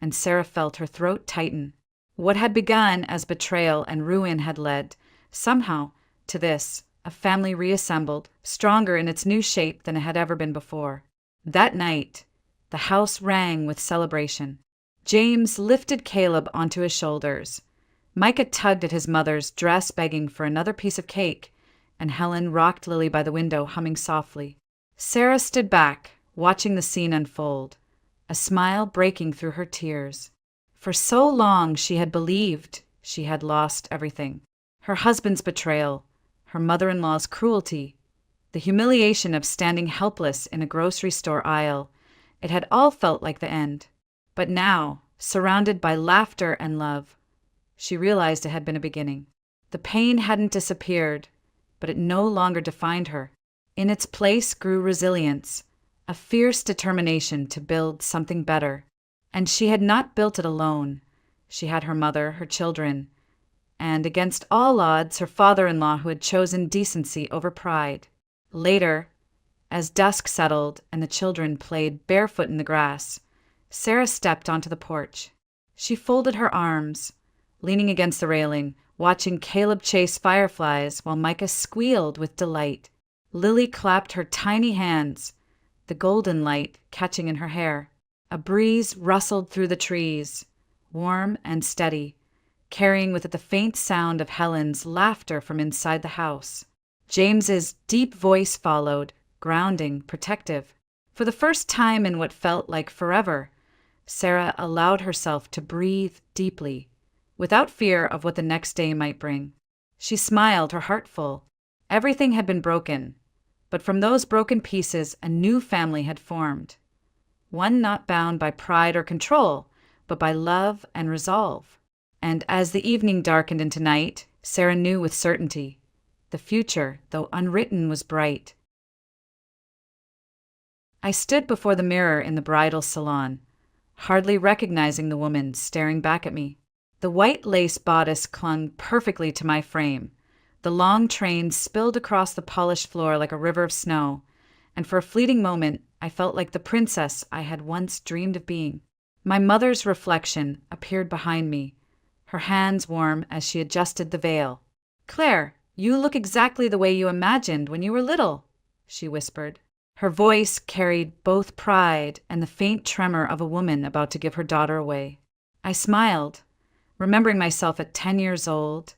and Sarah felt her throat tighten. What had begun as betrayal and ruin had led, somehow, to this: a family reassembled, stronger in its new shape than it had ever been before. That night, the house rang with celebration. James lifted Caleb onto his shoulders. Micah tugged at his mother's dress, begging for another piece of cake, and Helen rocked Lily by the window, humming softly. Sarah stood back, watching the scene unfold, a smile breaking through her tears. For so long she had believed she had lost everything: her husband's betrayal, her mother-in-law's cruelty, the humiliation of standing helpless in a grocery store aisle. It had all felt like the end. But now, surrounded by laughter and love, she realized it had been a beginning. The pain hadn't disappeared, but it no longer defined her. In its place grew resilience, a fierce determination to build something better. And she had not built it alone. She had her mother, her children, and, against all odds, her father-in-law who had chosen decency over pride. Later, as dusk settled and the children played barefoot in the grass, Sarah stepped onto the porch. She folded her arms, leaning against the railing, watching Caleb chase fireflies while Micah squealed with delight. Lily clapped her tiny hands, the golden light catching in her hair. A breeze rustled through the trees, warm and steady, carrying with it the faint sound of Helen's laughter from inside the house. James's deep voice followed, grounding, protective. For the first time in what felt like forever, Sarah allowed herself to breathe deeply, without fear of what the next day might bring. She smiled, her heart full. Everything had been broken, but from those broken pieces a new family had formed. One not bound by pride or control, but by love and resolve. And as the evening darkened into night, Sarah knew with certainty. The future, though unwritten, was bright. I stood before the mirror in the bridal salon, hardly recognizing the woman staring back at me. The white lace bodice clung perfectly to my frame. The long train spilled across the polished floor like a river of snow, and for a fleeting moment I felt like the princess I had once dreamed of being. My mother's reflection appeared behind me, her hands warm as she adjusted the veil. "Claire, you look exactly the way you imagined when you were little," she whispered. Her voice carried both pride and the faint tremor of a woman about to give her daughter away. I smiled, remembering myself at 10 years old,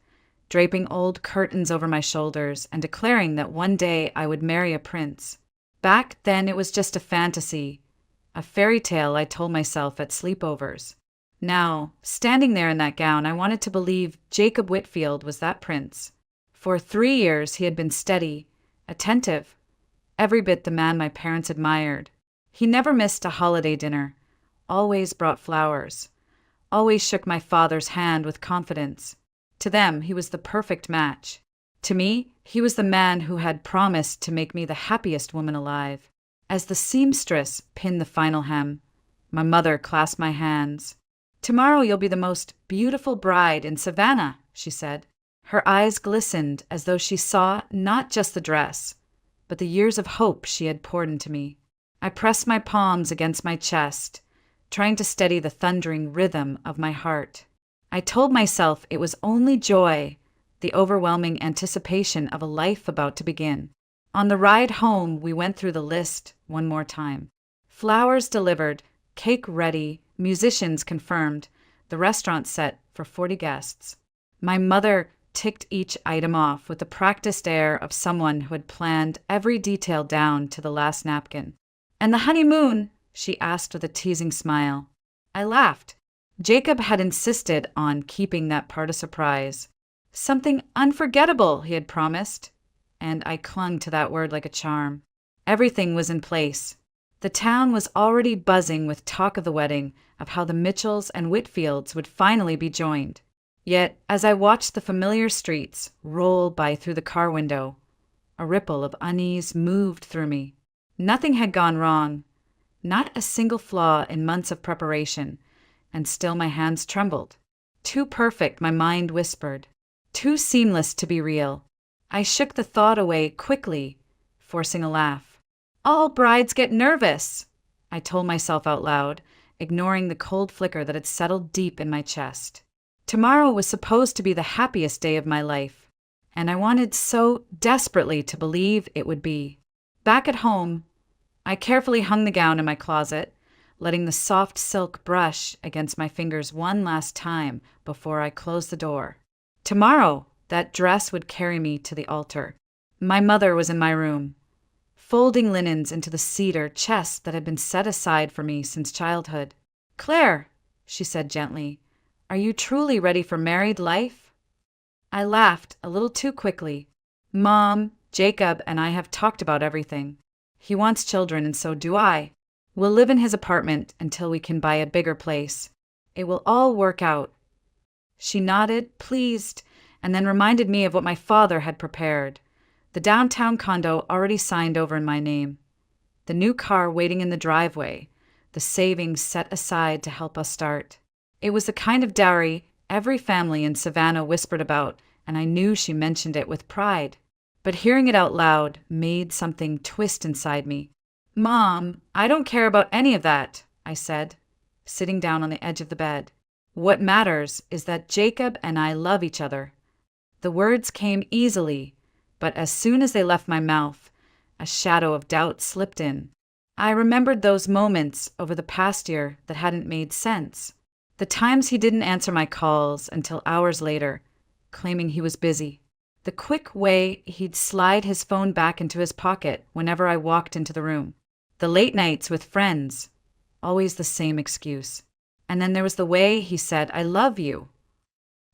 draping old curtains over my shoulders and declaring that one day I would marry a prince. Back then it was just a fantasy, a fairy tale I told myself at sleepovers. Now, standing there in that gown, I wanted to believe Jacob Whitfield was that prince. For 3 years he had been steady, attentive, every bit the man my parents admired. He never missed a holiday dinner, always brought flowers, always shook my father's hand with confidence. To them, he was the perfect match. To me, he was the man who had promised to make me the happiest woman alive. As the seamstress pinned the final hem, my mother clasped my hands. "Tomorrow you'll be the most beautiful bride in Savannah," she said. Her eyes glistened as though she saw not just the dress, but the years of hope she had poured into me. I pressed my palms against my chest, trying to steady the thundering rhythm of my heart. I told myself it was only joy, the overwhelming anticipation of a life about to begin. On the ride home, we went through the list one more time. Flowers delivered, cake ready, musicians confirmed, the restaurant set for 40 guests. My mother ticked each item off with the practiced air of someone who had planned every detail down to the last napkin. "And the honeymoon?" she asked with a teasing smile. I laughed. Jacob had insisted on keeping that part a surprise. Something unforgettable, he had promised, and I clung to that word like a charm. Everything was in place. The town was already buzzing with talk of the wedding, of how the Mitchells and Whitfields would finally be joined. Yet, as I watched the familiar streets roll by through the car window, a ripple of unease moved through me. Nothing had gone wrong, not a single flaw in months of preparation, and still my hands trembled. Too perfect, my mind whispered. Too seamless to be real. I shook the thought away quickly, forcing a laugh. "All brides get nervous," I told myself out loud, ignoring the cold flicker that had settled deep in my chest. Tomorrow was supposed to be the happiest day of my life, and I wanted so desperately to believe it would be. Back at home, I carefully hung the gown in my closet, letting the soft silk brush against my fingers one last time before I closed the door. Tomorrow, that dress would carry me to the altar. My mother was in my room, folding linens into the cedar chest that had been set aside for me since childhood. "Claire," she said gently, "are you truly ready for married life?" I laughed a little too quickly. "Mom, Jacob and I have talked about everything. He wants children and so do I. We'll live in his apartment until we can buy a bigger place. It will all work out." She nodded, pleased, and then reminded me of what my father had prepared. The downtown condo already signed over in my name. The new car waiting in the driveway. The savings set aside to help us start. It was the kind of dowry every family in Savannah whispered about, and I knew she mentioned it with pride. But hearing it out loud made something twist inside me. "Mom, I don't care about any of that," I said, sitting down on the edge of the bed. "What matters is that Jacob and I love each other." The words came easily, but as soon as they left my mouth, a shadow of doubt slipped in. I remembered those moments over the past year that hadn't made sense. The times he didn't answer my calls until hours later, claiming he was busy. The quick way he'd slide his phone back into his pocket whenever I walked into the room. The late nights with friends, always the same excuse. And then there was the way he said, "I love you."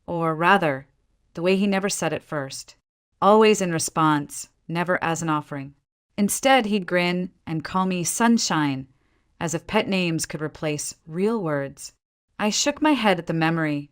Or rather, the way he never said it first. Always in response, never as an offering. Instead, he'd grin and call me sunshine, as if pet names could replace real words. I shook my head at the memory,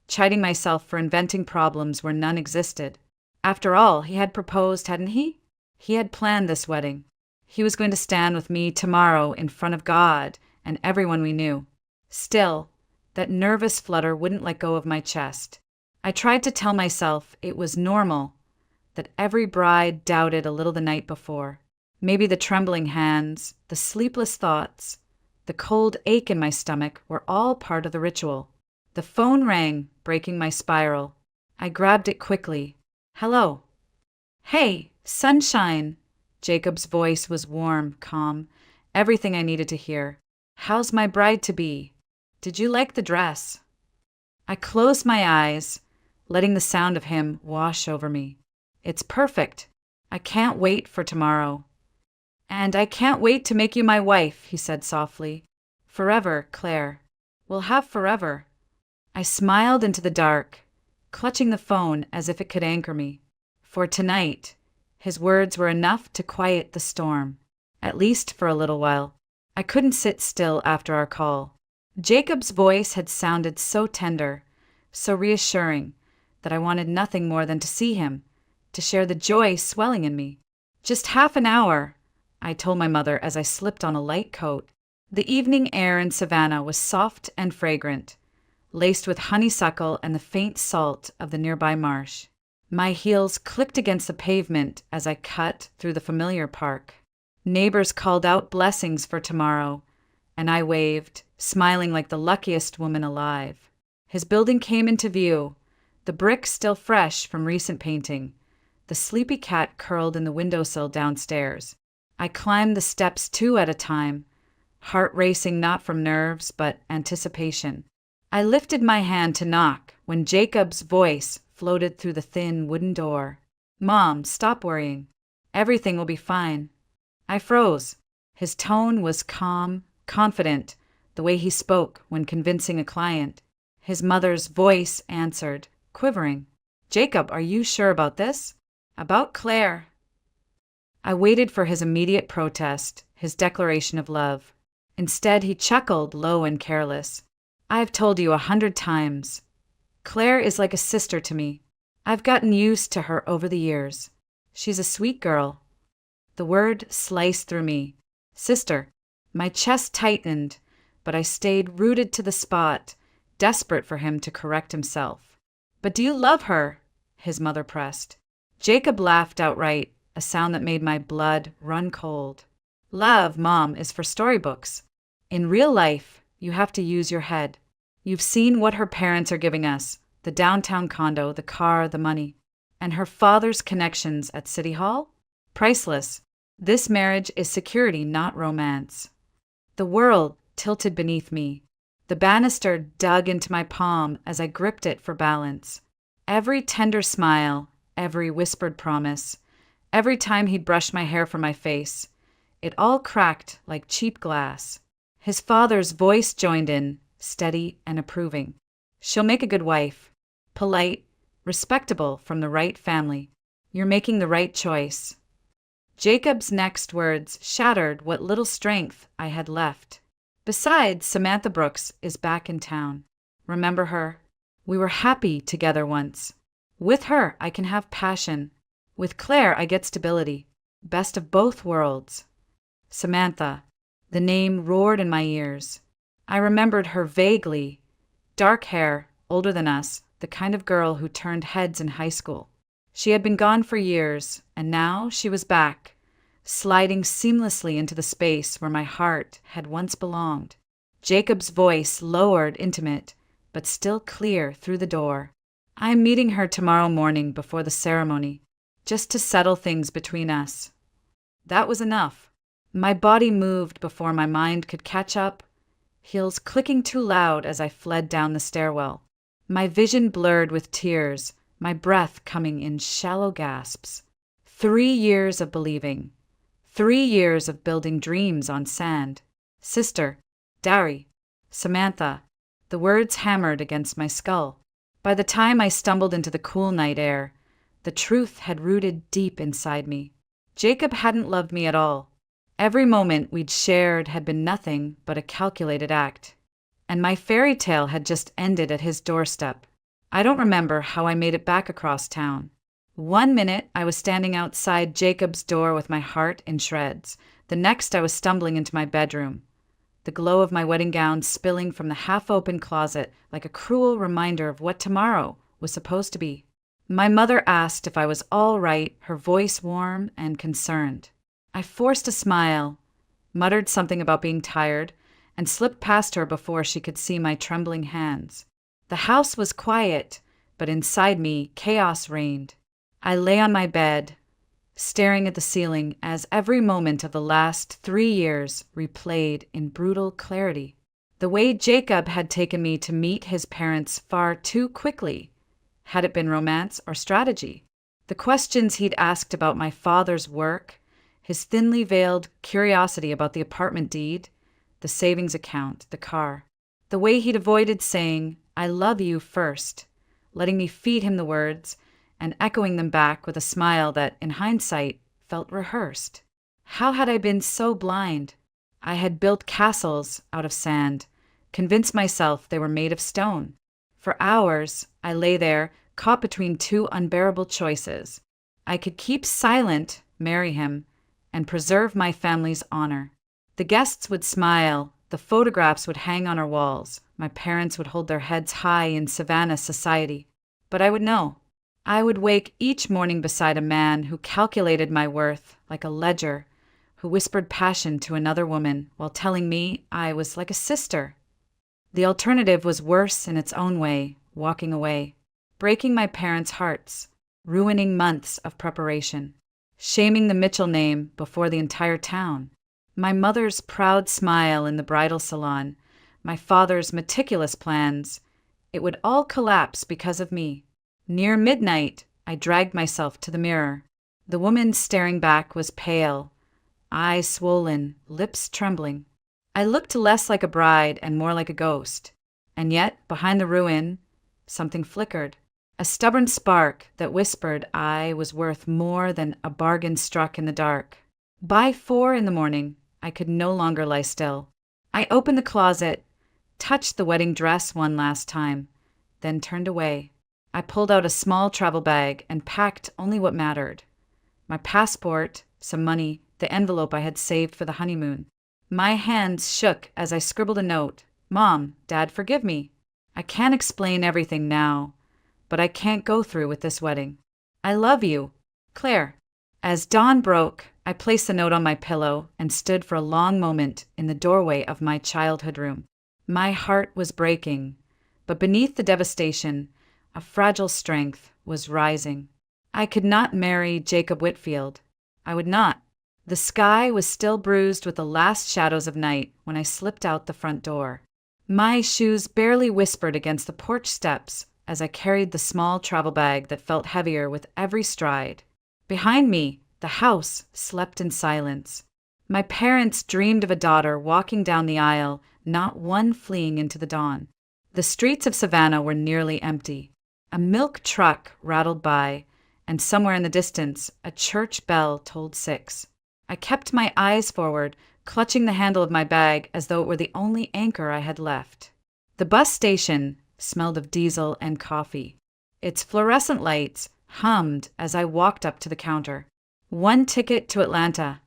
chiding myself for inventing problems where none existed. After all, he had proposed, hadn't he? He had planned this wedding. He was going to stand with me tomorrow in front of God and everyone we knew. Still, that nervous flutter wouldn't let go of my chest. I tried to tell myself it was normal, that every bride doubted a little the night before. Maybe the trembling hands, the sleepless thoughts, the cold ache in my stomach were all part of the ritual. The phone rang, breaking my spiral. I grabbed it quickly. "Hello." "Hey, sunshine." Jacob's voice was warm, calm, everything I needed to hear. "How's my bride-to-be? Did you like the dress?" I closed my eyes, letting the sound of him wash over me. "It's perfect. I can't wait for tomorrow." "And I can't wait to make you my wife," he said softly. "Forever, Claire. We'll have forever." I smiled into the dark, clutching the phone as if it could anchor me. For tonight, his words were enough to quiet the storm, at least for a little while. I couldn't sit still after our call. Jacob's voice had sounded so tender, so reassuring, that I wanted nothing more than to see him, to share the joy swelling in me. "Just half an hour," I told my mother as I slipped on a light coat. The evening air in Savannah was soft and fragrant, laced with honeysuckle and the faint salt of the nearby marsh. My heels clicked against the pavement as I cut through the familiar park. Neighbors called out blessings for tomorrow, and I waved, smiling like the luckiest woman alive. His building came into view, the brick still fresh from recent painting, the sleepy cat curled in the windowsill downstairs. I climbed the steps 2 at a time, heart racing not from nerves but anticipation. I lifted my hand to knock when Jacob's voice floated through the thin wooden door. "Mom, stop worrying. Everything will be fine." I froze. His tone was calm, confident, the way he spoke when convincing a client. His mother's voice answered, quivering. "Jacob, are you sure about this?" "About Claire." I waited for his immediate protest, his declaration of love. Instead, he chuckled, low and careless. "I've told you 100 times. Claire is like a sister to me. I've gotten used to her over the years. She's a sweet girl." The word sliced through me. Sister. My chest tightened, but I stayed rooted to the spot, desperate for him to correct himself. "But do you love her?" his mother pressed. Jacob laughed outright, a sound that made my blood run cold. "Love, Mom, is for storybooks. In real life, you have to use your head. You've seen what her parents are giving us, the downtown condo, the car, the money. And her father's connections at City Hall? Priceless. This marriage is security, not romance." The world tilted beneath me. The banister dug into my palm as I gripped it for balance. Every tender smile, every whispered promise, every time he'd brush my hair from my face, it all cracked like cheap glass. His father's voice joined in, steady and approving. "She'll make a good wife. Polite, respectable, from the right family. You're making the right choice." Jacob's next words shattered what little strength I had left. "Besides, Samantha Brooks is back in town. Remember her? We were happy together once. With her, I can have passion. With Claire, I get stability. Best of both worlds." Samantha. The name roared in my ears. I remembered her vaguely. Dark hair, older than us, the kind of girl who turned heads in high school. She had been gone for years, and now she was back, sliding seamlessly into the space where my heart had once belonged. Jacob's voice lowered, intimate, but still clear through the door. "I'm meeting her tomorrow morning before the ceremony, just to settle things between us." That was enough. My body moved before my mind could catch up, heels clicking too loud as I fled down the stairwell. My vision blurred with tears, my breath coming in shallow gasps. 3 years of believing. 3 years of building dreams on sand. Sister, Dari, Samantha. The words hammered against my skull. By the time I stumbled into the cool night air, the truth had rooted deep inside me. Jacob hadn't loved me at all. Every moment we'd shared had been nothing but a calculated act. And my fairy tale had just ended at his doorstep. I don't remember how I made it back across town. 1 minute I was standing outside Jacob's door with my heart in shreds. The next I was stumbling into my bedroom, the glow of my wedding gown spilling from the half-open closet like a cruel reminder of what tomorrow was supposed to be. My mother asked if I was all right, her voice warm and concerned. I forced a smile, muttered something about being tired, and slipped past her before she could see my trembling hands. The house was quiet, but inside me chaos reigned. I lay on my bed, staring at the ceiling as every moment of the last 3 years replayed in brutal clarity. The way Jacob had taken me to meet his parents far too quickly. Had it been romance or strategy? The questions he'd asked about my father's work, his thinly veiled curiosity about the apartment deed, the savings account, the car. The way he'd avoided saying, "I love you" first, letting me feed him the words, and echoing them back with a smile that, in hindsight, felt rehearsed. How had I been so blind? I had built castles out of sand, convinced myself they were made of stone. For hours, I lay there, caught between two unbearable choices. I could keep silent, marry him, and preserve my family's honor. The guests would smile, the photographs would hang on our walls, my parents would hold their heads high in Savannah society. But I would know. I would wake each morning beside a man who calculated my worth like a ledger, who whispered passion to another woman while telling me I was like a sister. The alternative was worse in its own way, walking away, breaking my parents' hearts, ruining months of preparation, shaming the Mitchell name before the entire town. My mother's proud smile in the bridal salon, my father's meticulous plans, it would all collapse because of me. Near midnight, I dragged myself to the mirror. The woman staring back was pale, eyes swollen, lips trembling. I looked less like a bride and more like a ghost. And yet, behind the ruin, something flickered. A stubborn spark that whispered I was worth more than a bargain struck in the dark. By 4 a.m, I could no longer lie still. I opened the closet, touched the wedding dress one last time, then turned away. I pulled out a small travel bag and packed only what mattered. My passport, some money, the envelope I had saved for the honeymoon. My hands shook as I scribbled a note. "Mom, Dad, forgive me. I can't explain everything now, but I can't go through with this wedding. I love you, Claire." As dawn broke, I placed the note on my pillow and stood for a long moment in the doorway of my childhood room. My heart was breaking, but beneath the devastation, a fragile strength was rising. I could not marry Jacob Whitfield. I would not. The sky was still bruised with the last shadows of night when I slipped out the front door. My shoes barely whispered against the porch steps as I carried the small travel bag that felt heavier with every stride. Behind me, the house slept in silence. My parents dreamed of a daughter walking down the aisle, not one fleeing into the dawn. The streets of Savannah were nearly empty. A milk truck rattled by, and somewhere in the distance, a church bell tolled 6. I kept my eyes forward, clutching the handle of my bag as though it were the only anchor I had left. The bus station smelled of diesel and coffee. Its fluorescent lights hummed as I walked up to the counter. 1 ticket to Atlanta,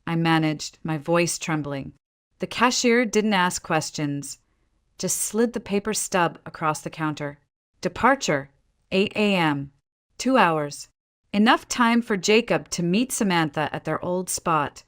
I managed, my voice trembling. The cashier didn't ask questions, just slid the paper stub across the counter. Departure, 8 a.m., 2 hours. Enough time for Jacob to meet Samantha at their old spot.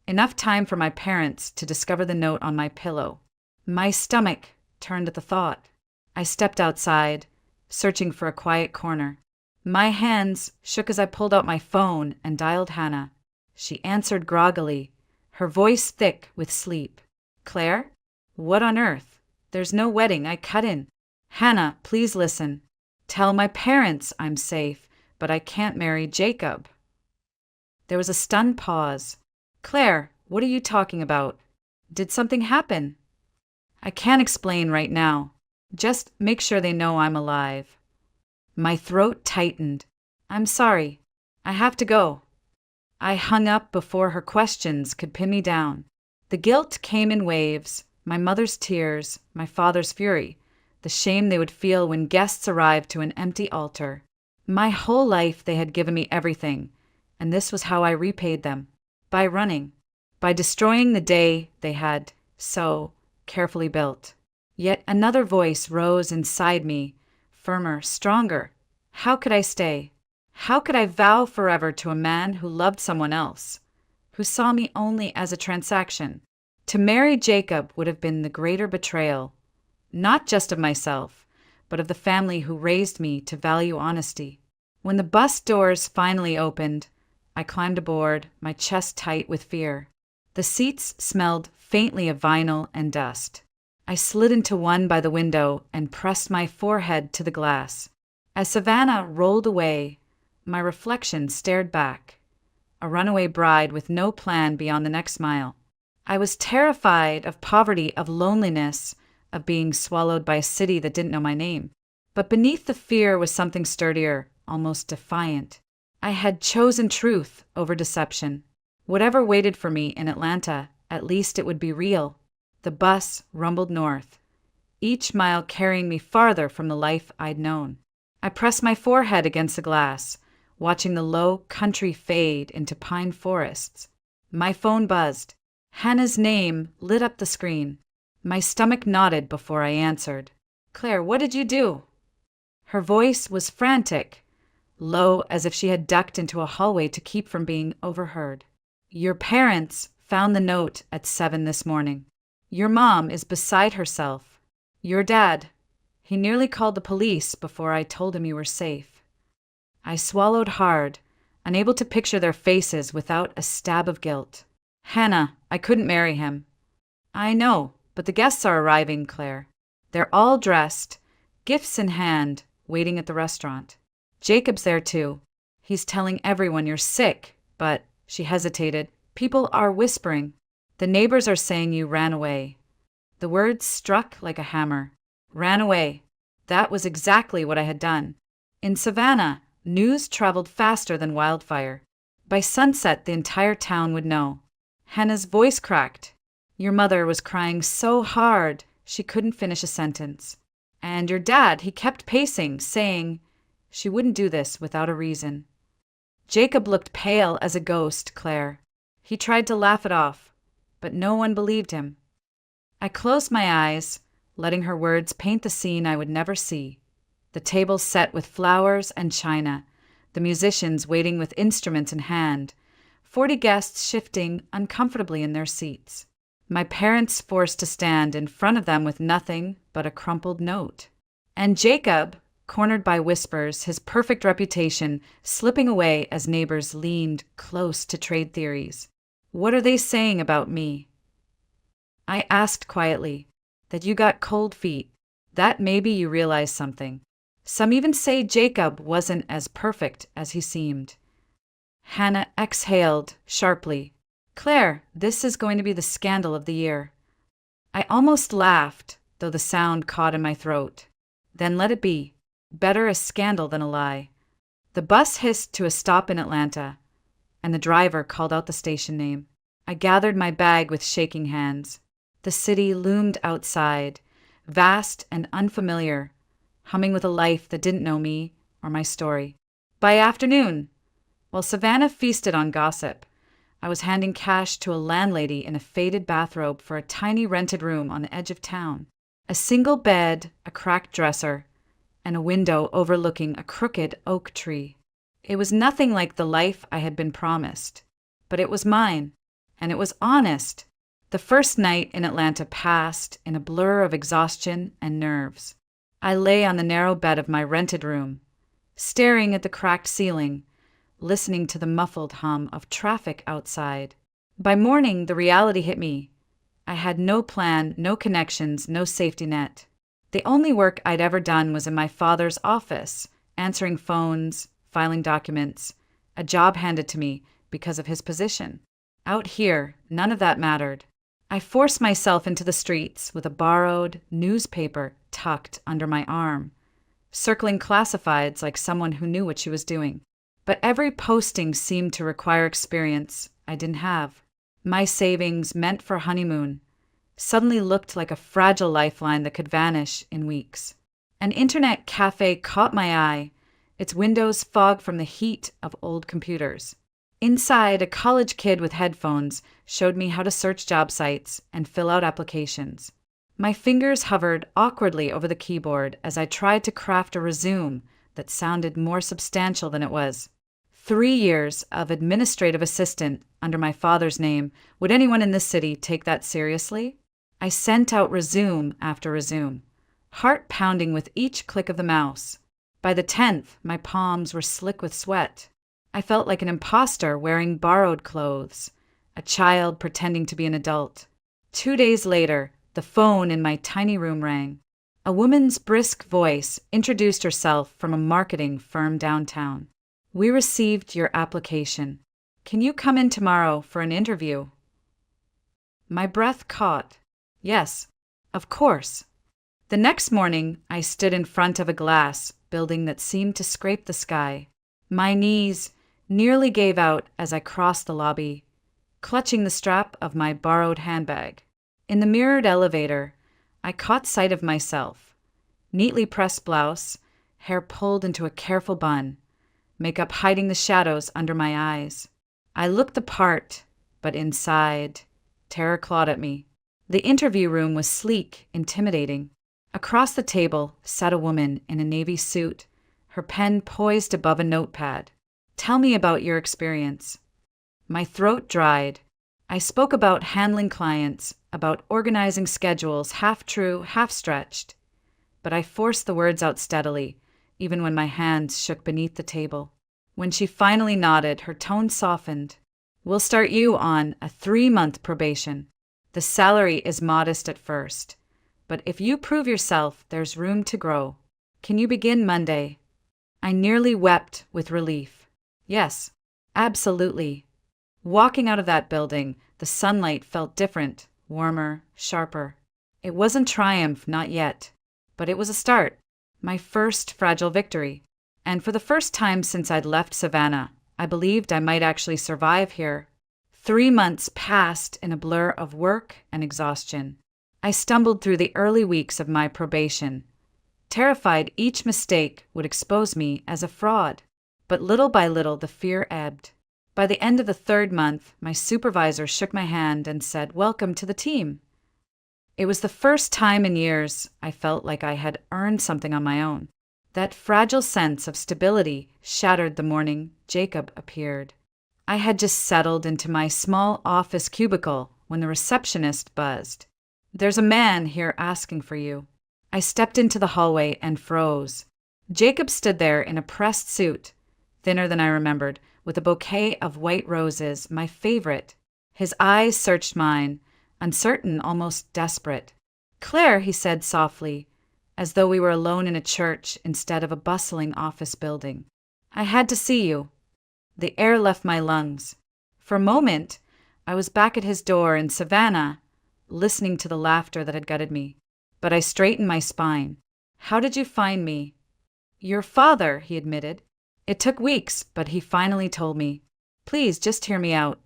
Enough time for my parents to discover the note on my pillow. My stomach turned at the thought. I stepped outside, searching for a quiet corner. My hands shook as I pulled out my phone and dialed Hannah. She answered groggily, her voice thick with sleep. Claire? What on earth? There's no wedding, I cut in. Hannah, please listen. Tell my parents I'm safe, but I can't marry Jacob. There was a stunned pause. Claire, what are you talking about? Did something happen? I can't explain right now. Just make sure they know I'm alive. My throat tightened. I'm sorry. I have to go. I hung up before her questions could pin me down. The guilt came in waves, my mother's tears, my father's fury, the shame they would feel when guests arrived to an empty altar. My whole life they had given me everything, and this was how I repaid them. By running. By destroying the day they had so carefully built. Yet another voice rose inside me, firmer, stronger. How could I stay? How could I vow forever to a man who loved someone else, who saw me only as a transaction? To marry Jacob would have been the greater betrayal, not just of myself, but of the family who raised me to value honesty. When the bus doors finally opened, I climbed aboard, my chest tight with fear. The seats smelled faintly of vinyl and dust. I slid into one by the window and pressed my forehead to the glass. As Savannah rolled away, my reflection stared back, a runaway bride with no plan beyond the next mile. I was terrified of poverty, of loneliness, of being swallowed by a city that didn't know my name. But beneath the fear was something sturdier, almost defiant. I had chosen truth over deception. Whatever waited for me in Atlanta, at least it would be real. The bus rumbled north, each mile carrying me farther from the life I'd known. I pressed my forehead against the glass, watching the low country fade into pine forests. My phone buzzed. Hannah's name lit up the screen. My stomach knotted before I answered. Claire, what did you do? Her voice was frantic, low as if she had ducked into a hallway to keep from being overheard. Your parents found the note at 7 this morning. Your mom is beside herself. Your dad, he nearly called the police before I told him you were safe. I swallowed hard, unable to picture their faces without a stab of guilt. Hannah, I couldn't marry him. I know, but the guests are arriving, Claire. They're all dressed, gifts in hand, waiting at the restaurant. Jacob's there too. He's telling everyone you're sick, but, she hesitated, people are whispering. The neighbors are saying you ran away. The words struck like a hammer. Ran away. That was exactly what I had done. In Savannah, news traveled faster than wildfire. By sunset, the entire town would know. Hannah's voice cracked. Your mother was crying so hard she couldn't finish a sentence. And your dad, he kept pacing, saying she wouldn't do this without a reason. Jacob looked pale as a ghost, Claire. He tried to laugh it off, but no one believed him. I closed my eyes, letting her words paint the scene I would never see. The table set with flowers and china, the musicians waiting with instruments in hand, 40 guests shifting uncomfortably in their seats. My parents forced to stand in front of them with nothing but a crumpled note. And Jacob, cornered by whispers, his perfect reputation slipping away as neighbors leaned close to trade theories. What are they saying about me? I asked quietly. That you got cold feet. That maybe you realize something. Some even say Jacob wasn't as perfect as he seemed. Hannah exhaled sharply. Claire, this is going to be the scandal of the year. I almost laughed, though the sound caught in my throat. Then let it be. Better a scandal than a lie. The bus hissed to a stop in Atlanta, and the driver called out the station name. I gathered my bag with shaking hands. The city loomed outside, vast and unfamiliar, humming with a life that didn't know me or my story. By afternoon, while Savannah feasted on gossip, I was handing cash to a landlady in a faded bathrobe for a tiny rented room on the edge of town. A single bed, a cracked dresser, and a window overlooking a crooked oak tree. It was nothing like the life I had been promised, but it was mine, and it was honest. The first night in Atlanta passed in a blur of exhaustion and nerves. I lay on the narrow bed of my rented room, staring at the cracked ceiling, listening to the muffled hum of traffic outside. By morning, the reality hit me. I had no plan, no connections, no safety net. The only work I'd ever done was in my father's office, answering phones, filing documents, a job handed to me because of his position. Out here, none of that mattered. I forced myself into the streets with a borrowed newspaper tucked under my arm, circling classifieds like someone who knew what she was doing. But every posting seemed to require experience I didn't have. My savings, meant for honeymoon, suddenly looked like a fragile lifeline that could vanish in weeks. An internet cafe caught my eye, its windows fogged from the heat of old computers. Inside, a college kid with headphones showed me how to search job sites and fill out applications. My fingers hovered awkwardly over the keyboard as I tried to craft a resume that sounded more substantial than it was. 3 years of administrative assistant under my father's name. Would anyone in this city take that seriously? I sent out resume after resume, heart pounding with each click of the mouse. By the 10th, my palms were slick with sweat. I felt like an imposter wearing borrowed clothes, a child pretending to be an adult. 2 days later, the phone in my tiny room rang. A woman's brisk voice introduced herself from a marketing firm downtown. "We received your application. Can you come in tomorrow for an interview?" My breath caught. Yes, of course. The next morning, I stood in front of a glass building that seemed to scrape the sky. My knees nearly gave out as I crossed the lobby, clutching the strap of my borrowed handbag. In the mirrored elevator, I caught sight of myself. Neatly pressed blouse, hair pulled into a careful bun, makeup hiding the shadows under my eyes. I looked the part, but inside, terror clawed at me. The interview room was sleek, intimidating. Across the table sat a woman in a navy suit, her pen poised above a notepad. "Tell me about your experience." My throat dried. I spoke about handling clients, about organizing schedules, half true, half stretched. But I forced the words out steadily, even when my hands shook beneath the table. When she finally nodded, her tone softened. "We'll start you on a 3-month probation. The salary is modest at first, but if you prove yourself, there's room to grow. Can you begin Monday?" I nearly wept with relief. Yes, absolutely. Walking out of that building, the sunlight felt different, warmer, sharper. It wasn't triumph, not yet, but it was a start, my first fragile victory. And for the first time since I'd left Savannah, I believed I might actually survive here. 3 months passed in a blur of work and exhaustion. I stumbled through the early weeks of my probation, terrified each mistake would expose me as a fraud. But little by little, the fear ebbed. By the end of the 3rd month, my supervisor shook my hand and said, "Welcome to the team." It was the first time in years I felt like I had earned something on my own. That fragile sense of stability shattered the morning Jacob appeared. I had just settled into my small office cubicle when the receptionist buzzed. "There's a man here asking for you." I stepped into the hallway and froze. Jacob stood there in a pressed suit, thinner than I remembered, with a bouquet of white roses, my favorite. His eyes searched mine, uncertain, almost desperate. "Claire," he said softly, as though we were alone in a church instead of a bustling office building. "I had to see you." The air left my lungs. For a moment, I was back at his door in Savannah, listening to the laughter that had gutted me. But I straightened my spine. "How did you find me?" "Your father," he admitted. "It took weeks, but he finally told me. Please, just hear me out."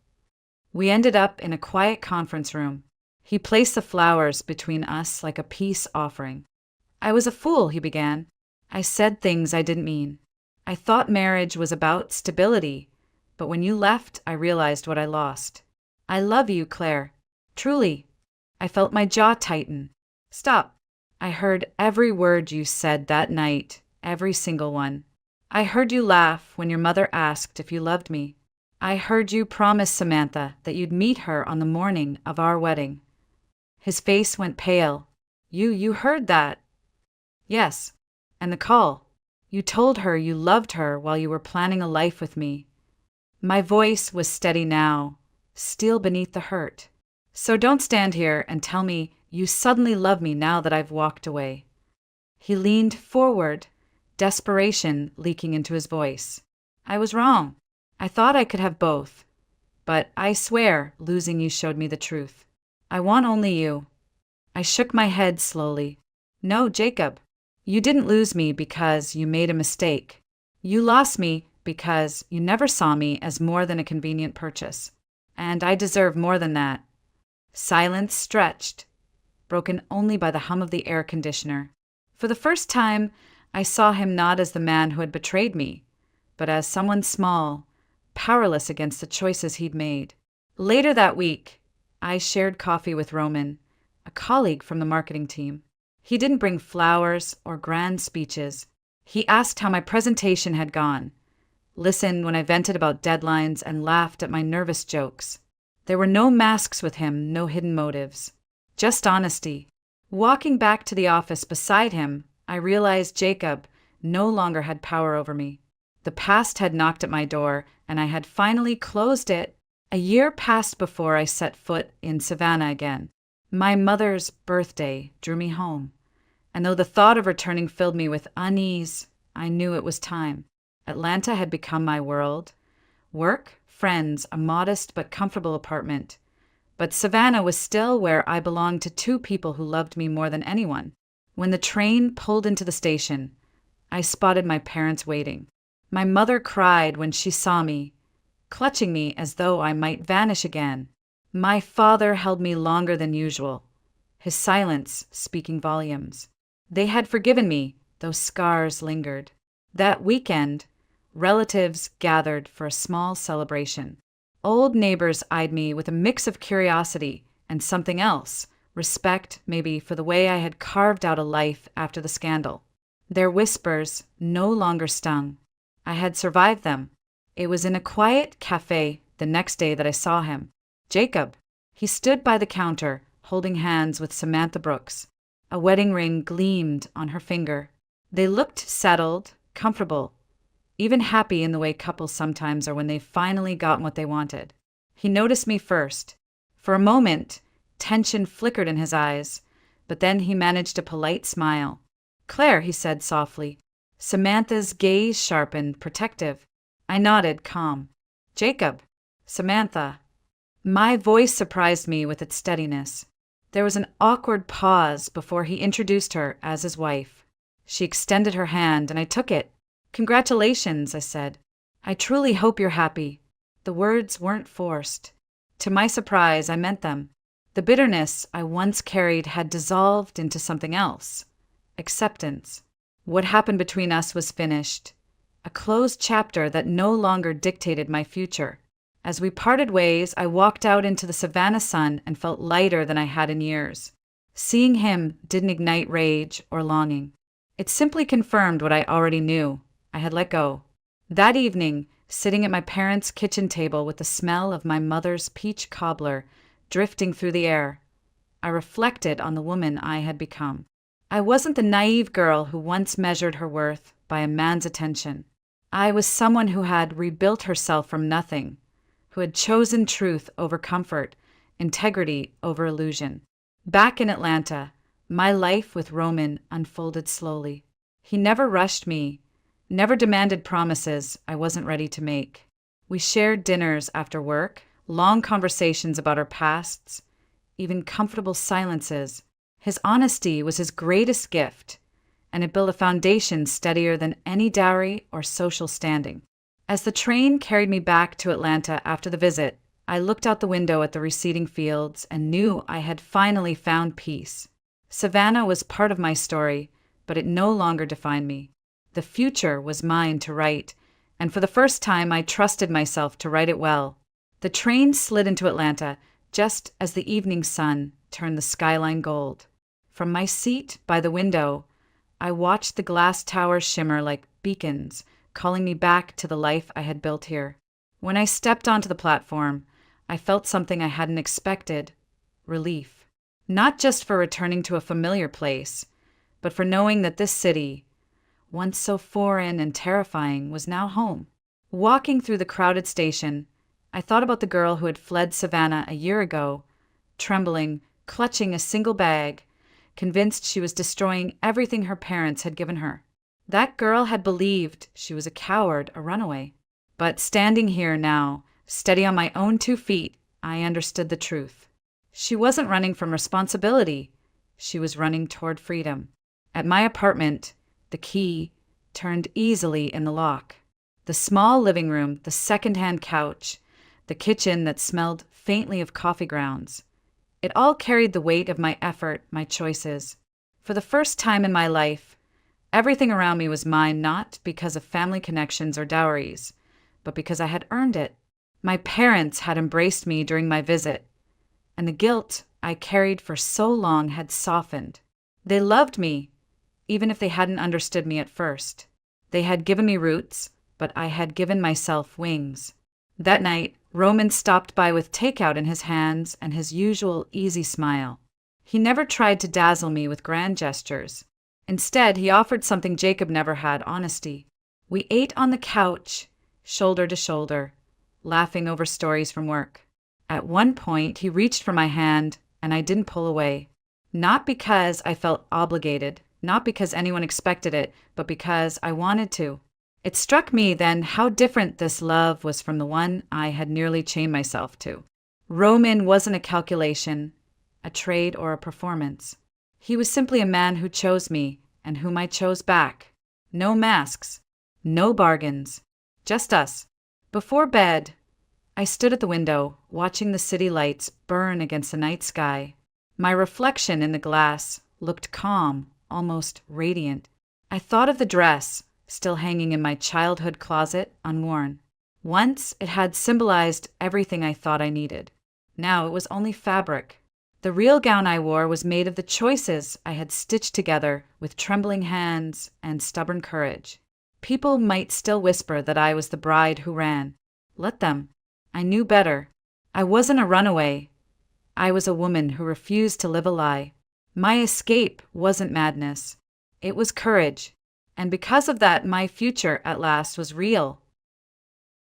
We ended up in a quiet conference room. He placed the flowers between us like a peace offering. "I was a fool," he began. "I said things I didn't mean. I thought marriage was about stability, but when you left, I realized what I lost. I love you, Claire. Truly." I felt my jaw tighten. "Stop. I heard every word you said that night, every single one. I heard you laugh when your mother asked if you loved me. I heard you promise Samantha that you'd meet her on the morning of our wedding." His face went pale. You heard that?" "Yes. And the call. You told her you loved her while you were planning a life with me." My voice was steady now, steel beneath the hurt. So don't stand here and tell me you suddenly love me now that I've walked away. He leaned forward, desperation leaking into his voice. I was wrong. I thought I could have both. But I swear losing you showed me the truth. I want only you. I shook my head slowly. No, Jacob. You didn't lose me because you made a mistake. You lost me because you never saw me as more than a convenient purchase. And I deserve more than that. Silence stretched, broken only by the hum of the air conditioner. For the first time, I saw him not as the man who had betrayed me, but as someone small, powerless against the choices he'd made. Later that week, I shared coffee with Roman, a colleague from the marketing team. He didn't bring flowers or grand speeches. He asked how my presentation had gone, listened when I vented about deadlines, and laughed at my nervous jokes. There were no masks with him, no hidden motives. Just honesty. Walking back to the office beside him, I realized Jacob no longer had power over me. The past had knocked at my door, and I had finally closed it. A year passed before I set foot in Savannah again. My mother's birthday drew me home, and though the thought of returning filled me with unease, I knew it was time. Atlanta had become my world. Work, friends, a modest but comfortable apartment. But Savannah was still where I belonged to two people who loved me more than anyone. When the train pulled into the station, I spotted my parents waiting. My mother cried when she saw me, clutching me as though I might vanish again. My father held me longer than usual, his silence speaking volumes. They had forgiven me, though scars lingered. That weekend, relatives gathered for a small celebration. Old neighbors eyed me with a mix of curiosity and something else, respect maybe for the way I had carved out a life after the scandal. Their whispers no longer stung. I had survived them. It was in a quiet cafe the next day that I saw him. Jacob. He stood by the counter, holding hands with Samantha Brooks. A wedding ring gleamed on her finger. They looked settled, comfortable, even happy in the way couples sometimes are when they've finally gotten what they wanted. He noticed me first. For a moment, tension flickered in his eyes, but then he managed a polite smile. Claire, he said softly. Samantha's gaze sharpened, protective. I nodded, calm. Jacob. Samantha. My voice surprised me with its steadiness. There was an awkward pause before he introduced her as his wife. She extended her hand, and I took it. Congratulations, I said. I truly hope you're happy. The words weren't forced. To my surprise, I meant them. The bitterness I once carried had dissolved into something else. Acceptance. What happened between us was finished. A closed chapter that no longer dictated my future. As we parted ways, I walked out into the Savannah sun and felt lighter than I had in years. Seeing him didn't ignite rage or longing. It simply confirmed what I already knew. I had let go. That evening, sitting at my parents' kitchen table with the smell of my mother's peach cobbler drifting through the air, I reflected on the woman I had become. I wasn't the naive girl who once measured her worth by a man's attention. I was someone who had rebuilt herself from nothing, who had chosen truth over comfort, integrity over illusion. Back in Atlanta, my life with Roman unfolded slowly. He never rushed me, never demanded promises I wasn't ready to make. We shared dinners after work, long conversations about our pasts, even comfortable silences. His honesty was his greatest gift, and it built a foundation steadier than any dowry or social standing. As the train carried me back to Atlanta after the visit, I looked out the window at the receding fields and knew I had finally found peace. Savannah was part of my story, but it no longer defined me. The future was mine to write, and for the first time I trusted myself to write it well. The train slid into Atlanta just as the evening sun turned the skyline gold. From my seat by the window, I watched the glass towers shimmer like beacons, calling me back to the life I had built here. When I stepped onto the platform, I felt something I hadn't expected: relief. Not just for returning to a familiar place, but for knowing that this city, once so foreign and terrifying, was now home. Walking through the crowded station, I thought about the girl who had fled Savannah a year ago, trembling, clutching a single bag, convinced she was destroying everything her parents had given her. That girl had believed she was a coward, a runaway. But standing here now, steady on my own 2 feet, I understood the truth. She wasn't running from responsibility. She was running toward freedom. At my apartment, the key turned easily in the lock. The small living room, the second-hand couch, the kitchen that smelled faintly of coffee grounds. It all carried the weight of my effort, my choices. For the first time in my life, everything around me was mine not because of family connections or dowries, but because I had earned it. My parents had embraced me during my visit, and the guilt I carried for so long had softened. They loved me, even if they hadn't understood me at first. They had given me roots, but I had given myself wings. That night, Roman stopped by with takeout in his hands and his usual easy smile. He never tried to dazzle me with grand gestures. Instead, he offered something Jacob never had, honesty. We ate on the couch, shoulder to shoulder, laughing over stories from work. At one point, he reached for my hand, and I didn't pull away. Not because I felt obligated, not because anyone expected it, but because I wanted to. It struck me then how different this love was from the one I had nearly chained myself to. Roman wasn't a calculation, a trade, or a performance. He was simply a man who chose me, and whom I chose back. No masks, no bargains, just us. Before bed, I stood at the window, watching the city lights burn against the night sky. My reflection in the glass looked calm, almost radiant. I thought of the dress, still hanging in my childhood closet, unworn. Once it had symbolized everything I thought I needed. Now it was only fabric. The real gown I wore was made of the choices I had stitched together with trembling hands and stubborn courage. People might still whisper that I was the bride who ran. Let them. I knew better. I wasn't a runaway. I was a woman who refused to live a lie. My escape wasn't madness. It was courage. And because of that, my future, at last, was real.